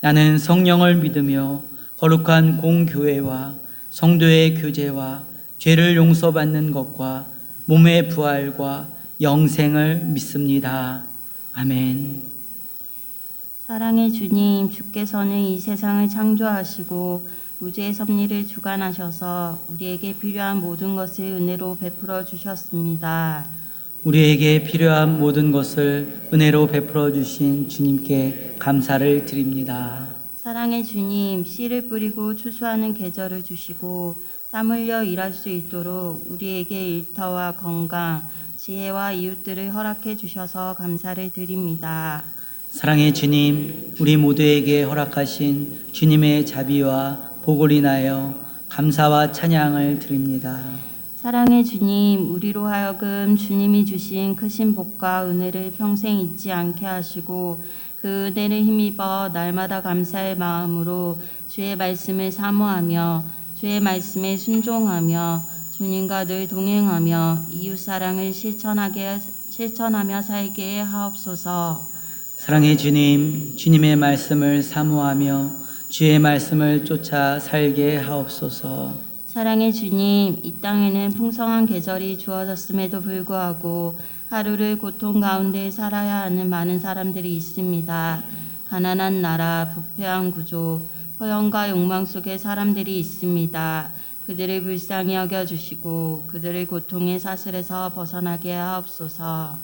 나는 성령을 믿으며 거룩한 공교회와 성도의 교제와 죄를 용서받는 것과 몸의 부활과 영생을 믿습니다. 아멘. 사랑의 주님, 주께서는 이 세상을 창조하시고 우주의 섭리를 주관하셔서 우리에게 필요한 모든 것을 은혜로 베풀어 주셨습니다. 우리에게 필요한 모든 것을 은혜로 베풀어 주신 주님께 감사를 드립니다. 사랑의 주님, 씨를 뿌리고 추수하는 계절을 주시고 땀 흘려 일할 수 있도록 우리에게 일터와 건강, 지혜와 이웃들을 허락해 주셔서 감사를 드립니다. 사랑의 주님, 우리 모두에게 허락하신 주님의 자비와 복을 인하여 감사와 찬양을 드립니다. 사랑의 주님, 우리로 하여금 주님이 주신 크신 복과 은혜를 평생 잊지 않게 하시고 그 은혜를 힘입어 날마다 감사의 마음으로 주의 말씀을 사모하며 주의 말씀에 순종하며 주님과 늘 동행하며 이웃 사랑을 실천하며 살게 하옵소서. 사랑의 주님, 주님의 말씀을 사모하며 주의 말씀을 쫓아 살게 하옵소서. 사랑의 주님, 이 땅에는 풍성한 계절이 주어졌음에도 불구하고 하루를 고통 가운데 살아야 하는 많은 사람들이 있습니다. 가난한 나라, 부패한 구조, 허영과 욕망 속에 사람들이 있습니다. 그들을 불쌍히 여겨주시고 그들의 고통의 사슬에서 벗어나게 하옵소서.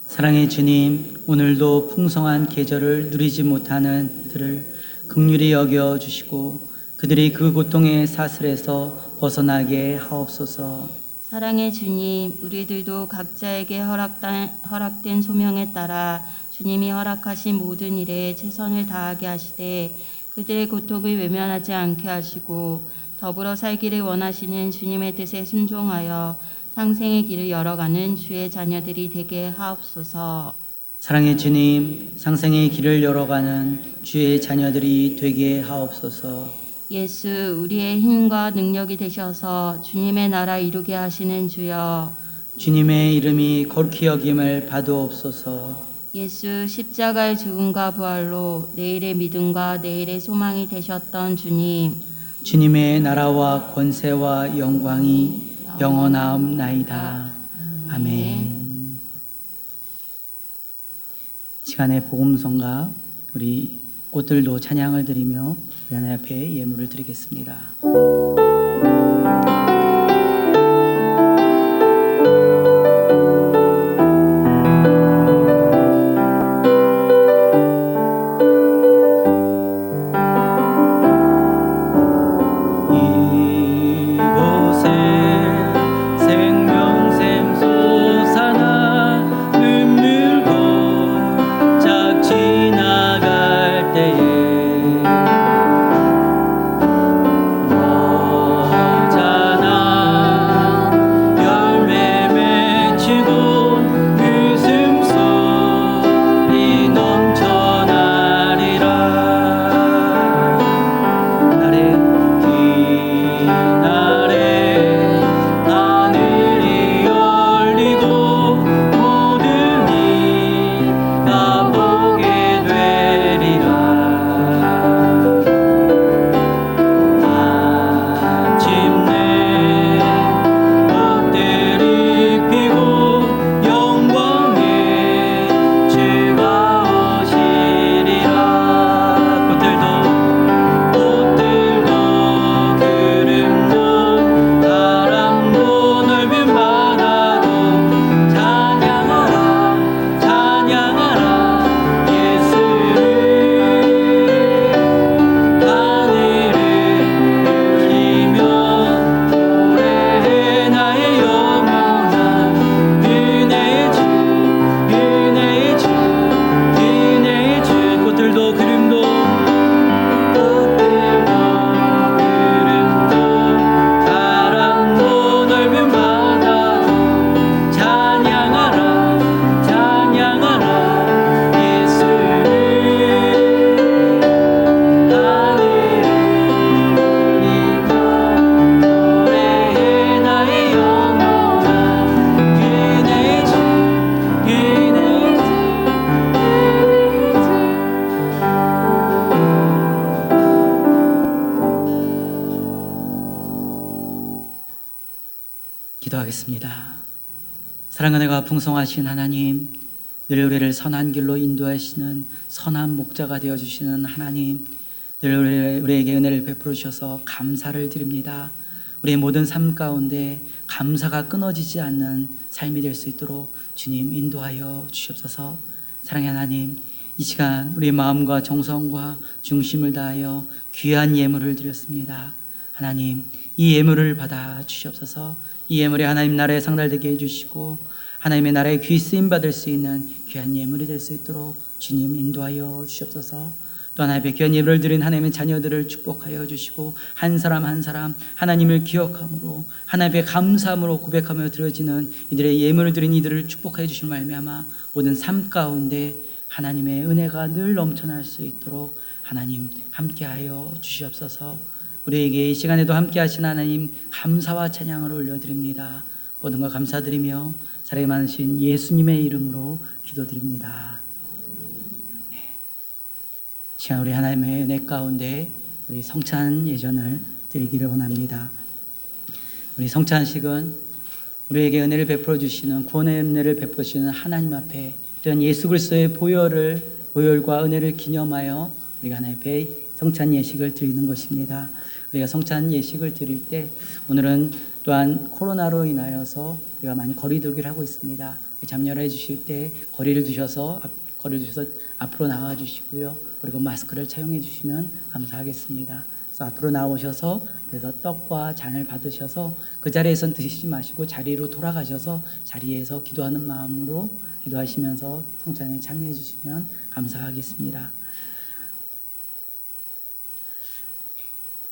사랑의 주님, 오늘도 풍성한 계절을 누리지 못하는 이들을 긍휼히 여겨 주시고 그들이 그 고통의 사슬에서 벗어나게 하옵소서. 사랑의 주님, 우리들도 각자에게 허락된 소명에 따라 주님이 허락하신 모든 일에 최선을 다하게 하시되 그들의 고통을 외면하지 않게 하시고 더불어 살기를 원하시는 주님의 뜻에 순종하여 상생의 길을 열어가는 주의 자녀들이 되게 하옵소서. 사랑의 주님, 상생의 길을 열어가는 주의 자녀들이 되게 하옵소서. 예수, 우리의 힘과 능력이 되셔서 주님의 나라 이루게 하시는 주여. 주님의 이름이 거룩히 여김을 받으옵소서. 예수, 십자가의 죽음과 부활로 내일의 믿음과 내일의 소망이 되셨던 주님. 주님의 나라와 권세와 영광이 영원하옵나이다. 아멘. 시간에 복음성가 우리 꽃들도 찬양을 드리며 하나님 앞에 예물을 드리겠습니다. 지나갈 때에 기도하겠습니다. 사랑과 은혜가 풍성하신 하나님, 늘 우리를 선한 길로 인도하시는 선한 목자가 되어주시는 하나님, 늘 우리에게 은혜를 베풀어 주셔서 감사를 드립니다. 우리의 모든 삶 가운데 감사가 끊어지지 않는 삶이 될 수 있도록 주님 인도하여 주시옵소서. 사랑의 하나님, 이 시간 우리의 마음과 정성과 중심을 다하여 귀한 예물을 드렸습니다. 하나님, 이 예물을 받아 주시옵소서. 이 예물이 하나님 나라에 상달되게 해주시고 하나님의 나라에 귀 쓰임 받을 수 있는 귀한 예물이 될 수 있도록 주님 인도하여 주시옵소서. 또 하나님의 귀한 예물을 드린 하나님의 자녀들을 축복하여 주시고 한 사람 한 사람 하나님을 기억함으로 하나님의 감사함으로 고백하며 드려지는 이들의 예물을 드린 이들을 축복하여 주신 말미암아 모든 삶 가운데 하나님의 은혜가 늘 넘쳐날 수 있도록 하나님 함께하여 주시옵소서. 우리에게 이 시간에도 함께하신 하나님 감사와 찬양을 올려드립니다. 모든 걸 감사드리며 사랑이 많으신 예수님의 이름으로 기도드립니다. 이 시간 우리 하나님의 은혜 가운데 우리 성찬 예전을 드리기를 원합니다. 우리 성찬식은 우리에게 은혜를 베풀어 주시는 구원의 은혜를 베풀어 주시는 하나님 앞에 또한 예수 그리스도의 보혈과 은혜를 기념하여 우리가 하나님 앞에 성찬 예식을 드리는 것입니다. 우리가 성찬 예식을 드릴 때 오늘은 또한 코로나로 인하여서 우리가 많이 거리두기를 하고 있습니다. 참여해 주실 때 거리를 두셔서 앞으로 나와 주시고요. 그리고 마스크를 착용해 주시면 감사하겠습니다. 그래서 앞으로 나오셔서 그래서 떡과 잔을 받으셔서 그 자리에선 드시지 마시고 자리로 돌아가셔서 자리에서 기도하는 마음으로 기도하시면서 성찬에 참여해 주시면 감사하겠습니다.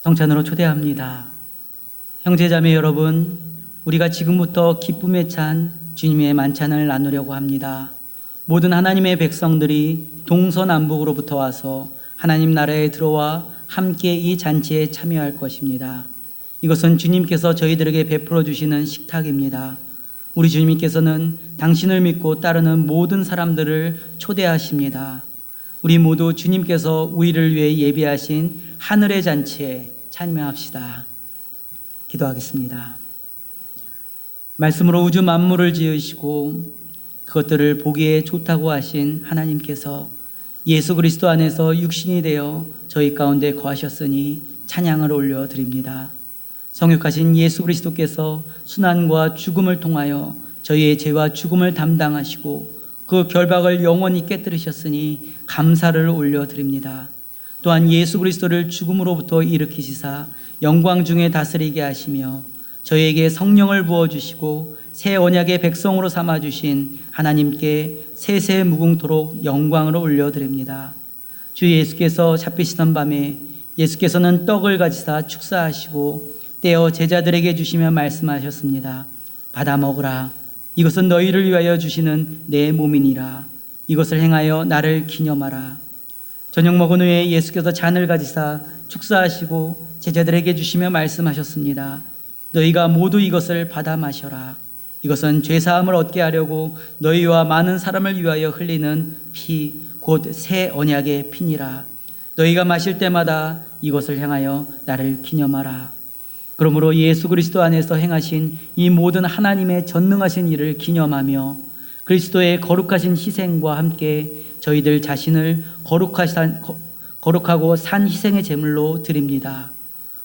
성찬으로 초대합니다. 형제자매 여러분, 우리가 지금부터 기쁨에 찬 주님의 만찬을 나누려고 합니다. 모든 하나님의 백성들이 동서남북으로부터 와서 하나님 나라에 들어와 함께 이 잔치에 참여할 것입니다. 이것은 주님께서 저희들에게 베풀어 주시는 식탁입니다. 우리 주님께서는 당신을 믿고 따르는 모든 사람들을 초대하십니다. 우리 모두 주님께서 우리를 위해 예비하신 하늘의 잔치에 참여합시다. 기도하겠습니다. 말씀으로 우주 만물을 지으시고 그것들을 보기에 좋다고 하신 하나님께서 예수 그리스도 안에서 육신이 되어 저희 가운데 거하셨으니 찬양을 올려드립니다. 성육하신 예수 그리스도께서 순환과 죽음을 통하여 저희의 죄와 죽음을 담당하시고 그 결박을 영원히 깨뜨리셨으니 감사를 올려드립니다. 또한 예수 그리스도를 죽음으로부터 일으키시사 영광 중에 다스리게 하시며 저희에게 성령을 부어주시고 새 언약의 백성으로 삼아주신 하나님께 세세 무궁토록 영광을 올려드립니다. 주 예수께서 잡히시던 밤에 예수께서는 떡을 가지사 축사하시고 떼어 제자들에게 주시며 말씀하셨습니다. 받아 먹으라. 이것은 너희를 위하여 주시는 내 몸이니라. 이것을 행하여 나를 기념하라. 저녁 먹은 후에 예수께서 잔을 가지사 축사하시고 제자들에게 주시며 말씀하셨습니다. 너희가 모두 이것을 받아 마셔라. 이것은 죄사함을 얻게 하려고 너희와 많은 사람을 위하여 흘리는 피, 곧 새 언약의 피니라. 너희가 마실 때마다 이것을 행하여 나를 기념하라. 그러므로 예수 그리스도 안에서 행하신 이 모든 하나님의 전능하신 일을 기념하며 그리스도의 거룩하신 희생과 함께 저희들 자신을 거룩하고 산 희생의 제물로 드립니다.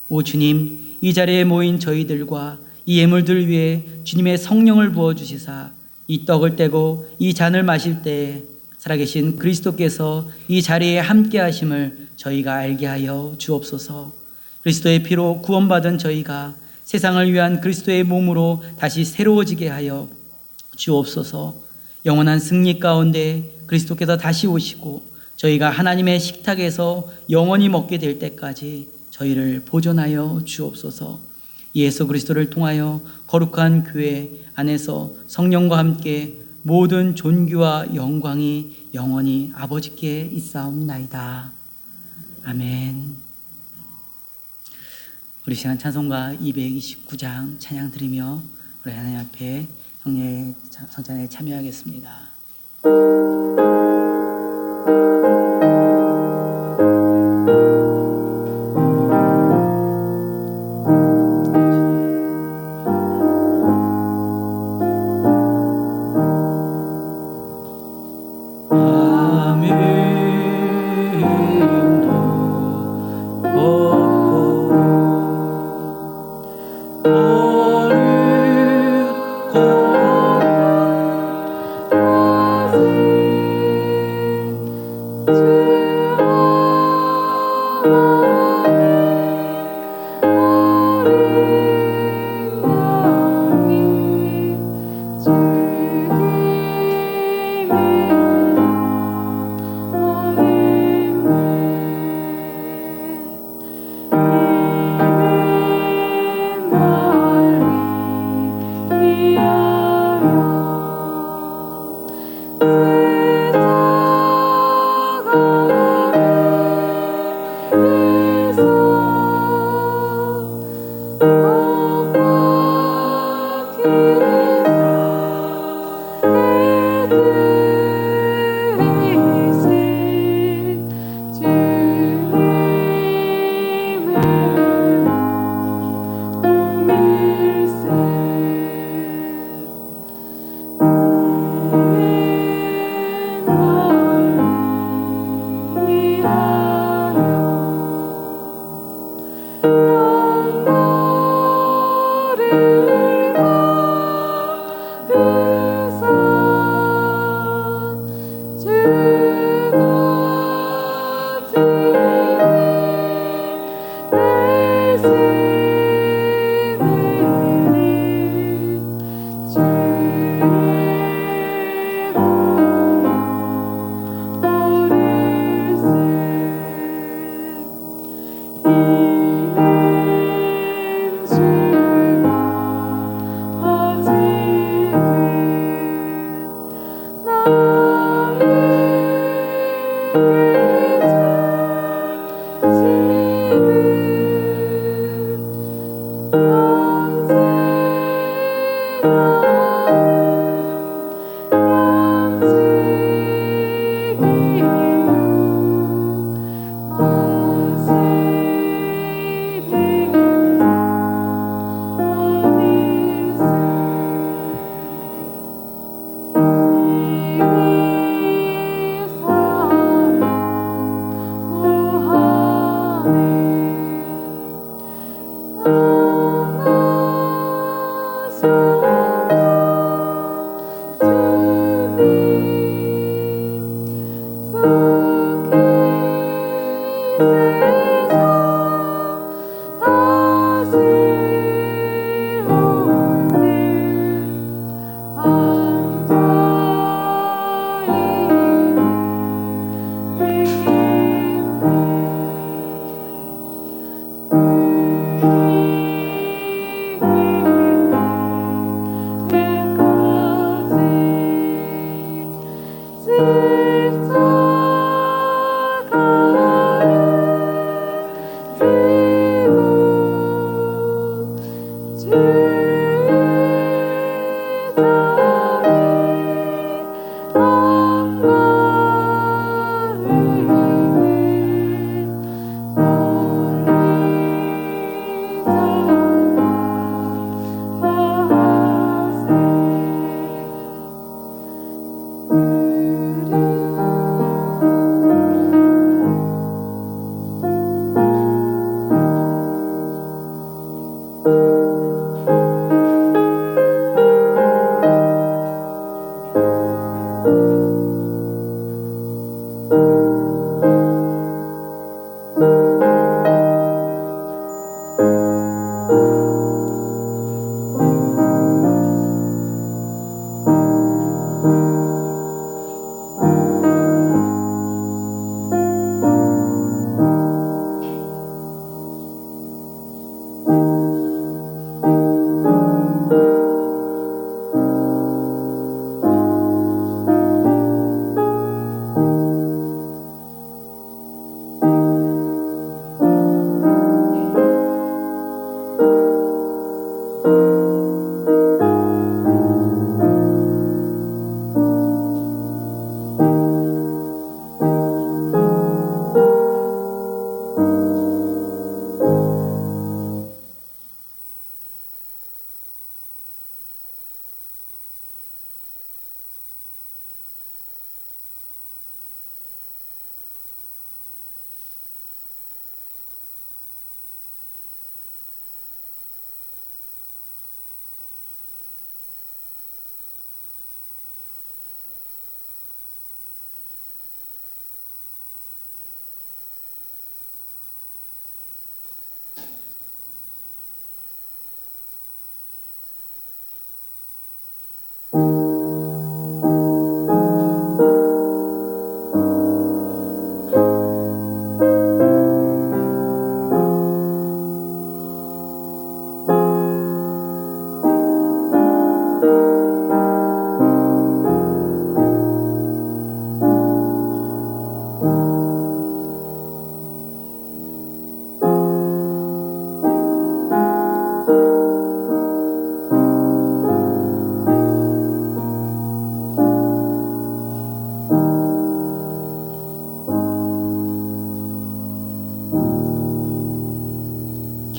오 주님, 이 자리에 모인 저희들과 이 예물들 위에 주님의 성령을 부어주시사 이 떡을 떼고 이 잔을 마실 때에 살아계신 그리스도께서 이 자리에 함께 하심을 저희가 알게 하여 주옵소서. 그리스도의 피로 구원받은 저희가 세상을 위한 그리스도의 몸으로 다시 새로워지게 하여 주옵소서. 영원한 승리 가운데 그리스도께서 다시 오시고 저희가 하나님의 식탁에서 영원히 먹게 될 때까지 저희를 보존하여 주옵소서. 예수 그리스도를 통하여 거룩한 교회 안에서 성령과 함께 모든 존귀와 영광이 영원히 아버지께 있사옵나이다. 아멘. 우리 시간 찬송가 229장 찬양 드리며 우리 하나님 앞에 성찬에 참여하겠습니다.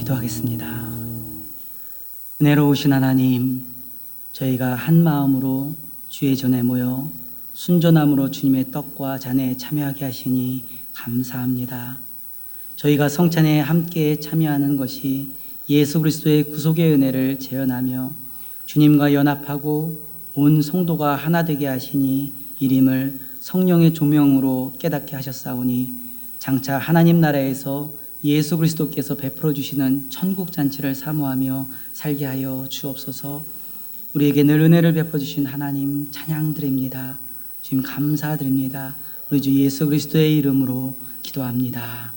기도하겠습니다. 은혜로우신 하나님, 저희가 한 마음으로 주의 전에 모여 순전함으로 주님의 떡과 잔에 참여하게 하시니 감사합니다. 저희가 성찬에 함께 참여하는 것이 예수 그리스도의 구속의 은혜를 재현하며 주님과 연합하고 온 성도가 하나 되게 하시니 이름을 성령의 조명으로 깨닫게 하셨사오니 장차 하나님 나라에서 예수 그리스도께서 베풀어 주시는 천국 잔치를 사모하며 살게 하여 주옵소서. 우리에게 늘 은혜를 베풀어 주신 하나님 찬양드립니다. 주님 감사드립니다. 우리 주 예수 그리스도의 이름으로 기도합니다.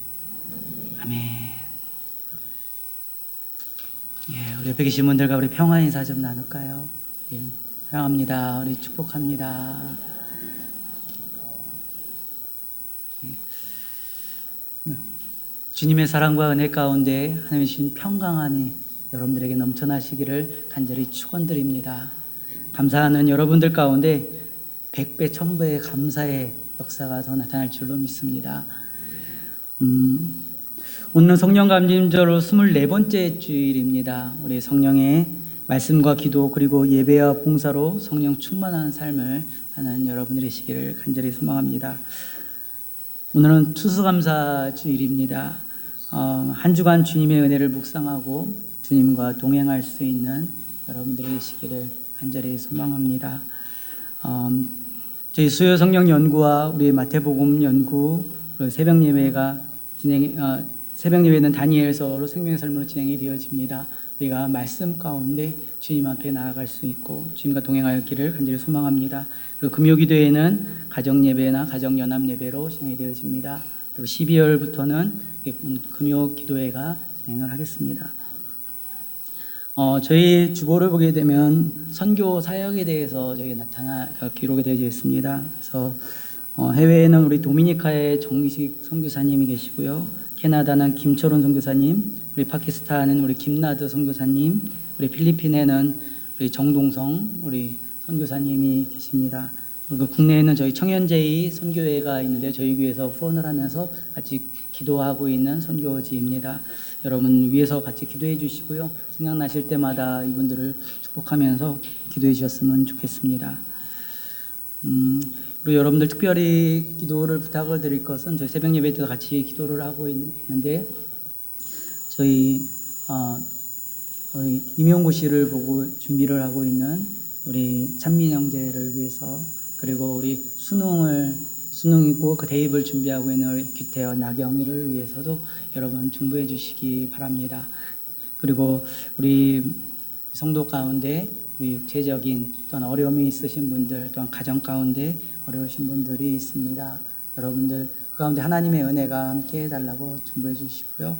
아멘. 예, 우리 옆에 계신 분들과 우리 평화 인사 좀 나눌까요? 예, 사랑합니다. 우리 축복합니다. 주님의 사랑과 은혜 가운데 하나님의 주신 평강함이 여러분들에게 넘쳐나시기를 간절히 축원드립니다. 감사하는 여러분들 가운데 100배, 1000배의 감사의 역사가 더 나타날 줄로 믿습니다. 오늘은 성령 감림절로 24번째 주일입니다. 우리 성령의 말씀과 기도 그리고 예배와 봉사로 성령 충만한 삶을 사는 여러분들이시기를 간절히 소망합니다. 오늘은 추수감사 주일입니다. 한 주간 주님의 은혜를 묵상하고 주님과 동행할 수 있는 여러분들이시기를 간절히 소망합니다. 저희 수요 성령 연구와 우리 마태복음 연구 그리고 새벽 예배가 새벽 예배는 다니엘서로 생명의 삶으로 진행이 되어집니다. 우리가 말씀 가운데 주님 앞에 나아갈 수 있고 주님과 동행하기를 간절히 소망합니다. 그리고 금요 기도회는 가정 예배나 가정 연합 예배로 진행이 되어집니다. 그리고 12월부터는 금요 기도회가 진행을 하겠습니다. 저희 주보를 보게 되면 선교 사역에 대해서 저기 기록이 되어 있습니다. 그래서 해외에는 우리 도미니카의 정기식 선교사님이 계시고요. 캐나다는 김철훈 선교사님, 우리 파키스탄은 우리 김나드 선교사님, 우리 필리핀에는 우리 정동성 우리 선교사님이 계십니다. 그리고 국내에는 저희 청년제의 선교회가 있는데 저희 교회에서 후원을 하면서 같이 기도하고 있는 선교지입니다. 여러분 위해서 같이 기도해 주시고요. 생각나실 때마다 이분들을 축복하면서 기도해 주셨으면 좋겠습니다. 그리고 여러분들 특별히 기도를 부탁을 드릴 것은 저희 새벽 예배 때도 같이 기도를 하고 있는데 저희 우리 임용구 씨를 보고 준비를 하고 있는 우리 찬민 형제를 위해서 그리고 우리 수능이고 그 대입을 준비하고 있는 우리 규태와 나경이를 위해서도 여러분 중보해 주시기 바랍니다. 그리고 우리 성도 가운데 우리 육체적인 또한 어려움이 있으신 분들 또한 가정 가운데 어려우신 분들이 있습니다. 여러분들 그 가운데 하나님의 은혜가 함께 해달라고 중보해 주시고요.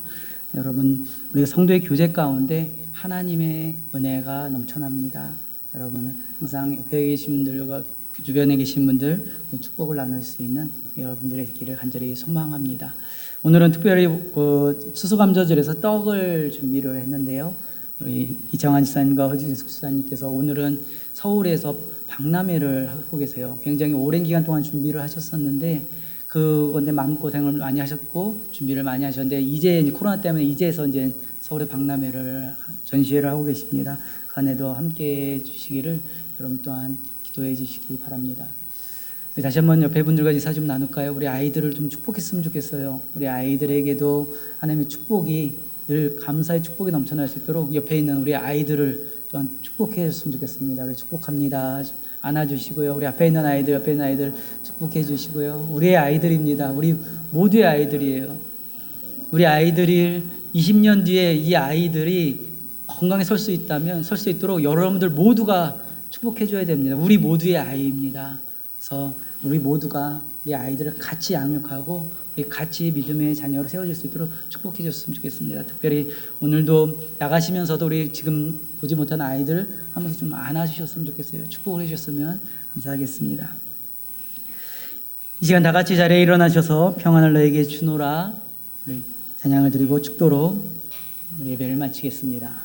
여러분 우리 성도의 교제 가운데 하나님의 은혜가 넘쳐납니다. 여러분은 항상 옆에 계신 분들과 주변에 계신 분들 축복을 나눌 수 있는 여러분들의 길을 간절히 소망합니다. 오늘은 특별히 추수감사절에서 떡을 준비를 했는데요. 우리 이창환 지사님과 허진숙 지사님께서 오늘은 서울에서 박람회를 하고 계세요. 굉장히 오랜 기간 동안 준비를 하셨었는데 그건데 마음고생을 많이 하셨고 준비를 많이 하셨는데 이제 코로나 때문에 이제서 이제 서울에 박람회를 전시회를 하고 계십니다. 그 안에도 함께 해주시기를 여러분 또한 기도해 주시기 바랍니다. 다시 한번 옆에 분들과 인사 좀 나눌까요? 우리 아이들을 좀 축복했으면 좋겠어요. 우리 아이들에게도 하나님의 축복이 늘 감사의 축복이 넘쳐날 수 있도록 옆에 있는 우리 아이들을 또한 축복해 줬으면 좋겠습니다. 우리 축복합니다. 안아주시고요. 우리 앞에 있는 아이들, 옆에 있는 아이들 축복해 주시고요. 우리의 아이들입니다. 우리 모두의 아이들이에요. 우리 아이들이 20년 뒤에 이 아이들이 건강에 설 수 있다면 설 수 있도록 여러분들 모두가 축복해 줘야 됩니다. 우리 모두의 아이입니다. 그래서 우리 모두가 우리 아이들을 같이 양육하고 우리 같이 믿음의 자녀로 세워질 수 있도록 축복해 줬으면 좋겠습니다. 특별히 오늘도 나가시면서도 우리 지금 보지 못한 아이들 한 번씩 좀 안아주셨으면 좋겠어요. 축복을 해주셨으면 감사하겠습니다. 이 시간 다 같이 자리에 일어나셔서 평안을 너에게 주노라 우리 찬양을 드리고 축도로 예배를 마치겠습니다.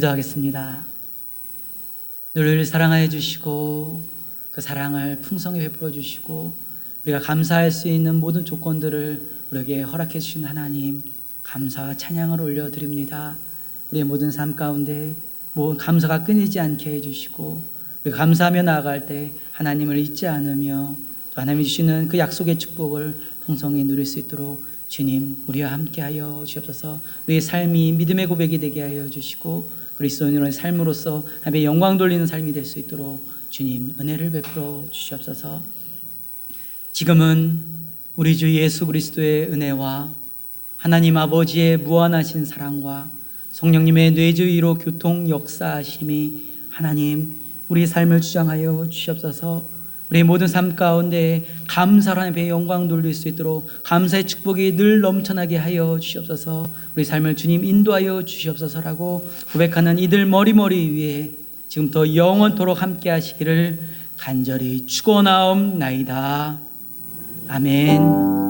기도하겠습니다. 늘 사랑하여 주시고 그 사랑을 풍성히 베풀어 주시고 우리가 감사할 수 있는 모든 조건들을 우리에게 허락해 주신 하나님 감사와 찬양을 올려드립니다. 우리의 모든 삶 가운데 감사가 끊이지 않게 해주시고 우리가 감사하며 나아갈 때 하나님을 잊지 않으며 또 하나님이 주시는 그 약속의 축복을 풍성히 누릴 수 있도록 주님 우리와 함께하여 주옵소서. 우리의 삶이 믿음의 고백이 되게 하여 주시고 그리스도인의 삶으로서 하나님의 영광 돌리는 삶이 될 수 있도록 주님 은혜를 베풀어 주시옵소서. 지금은 우리 주 예수 그리스도의 은혜와 하나님 아버지의 무한하신 사랑과 성령님의 뇌주의로 교통 역사하심이 하나님 우리 삶을 주장하여 주시옵소서. 우리 모든 삶 가운데 감사로 하나님의 영광 돌릴 수 있도록 감사의 축복이 늘 넘쳐나게 하여 주시옵소서. 우리 삶을 주님 인도하여 주시옵소서라고 고백하는 이들 머리머리 위에 지금부터 영원토록 함께 하시기를 간절히 축원하옵나이다. 아멘.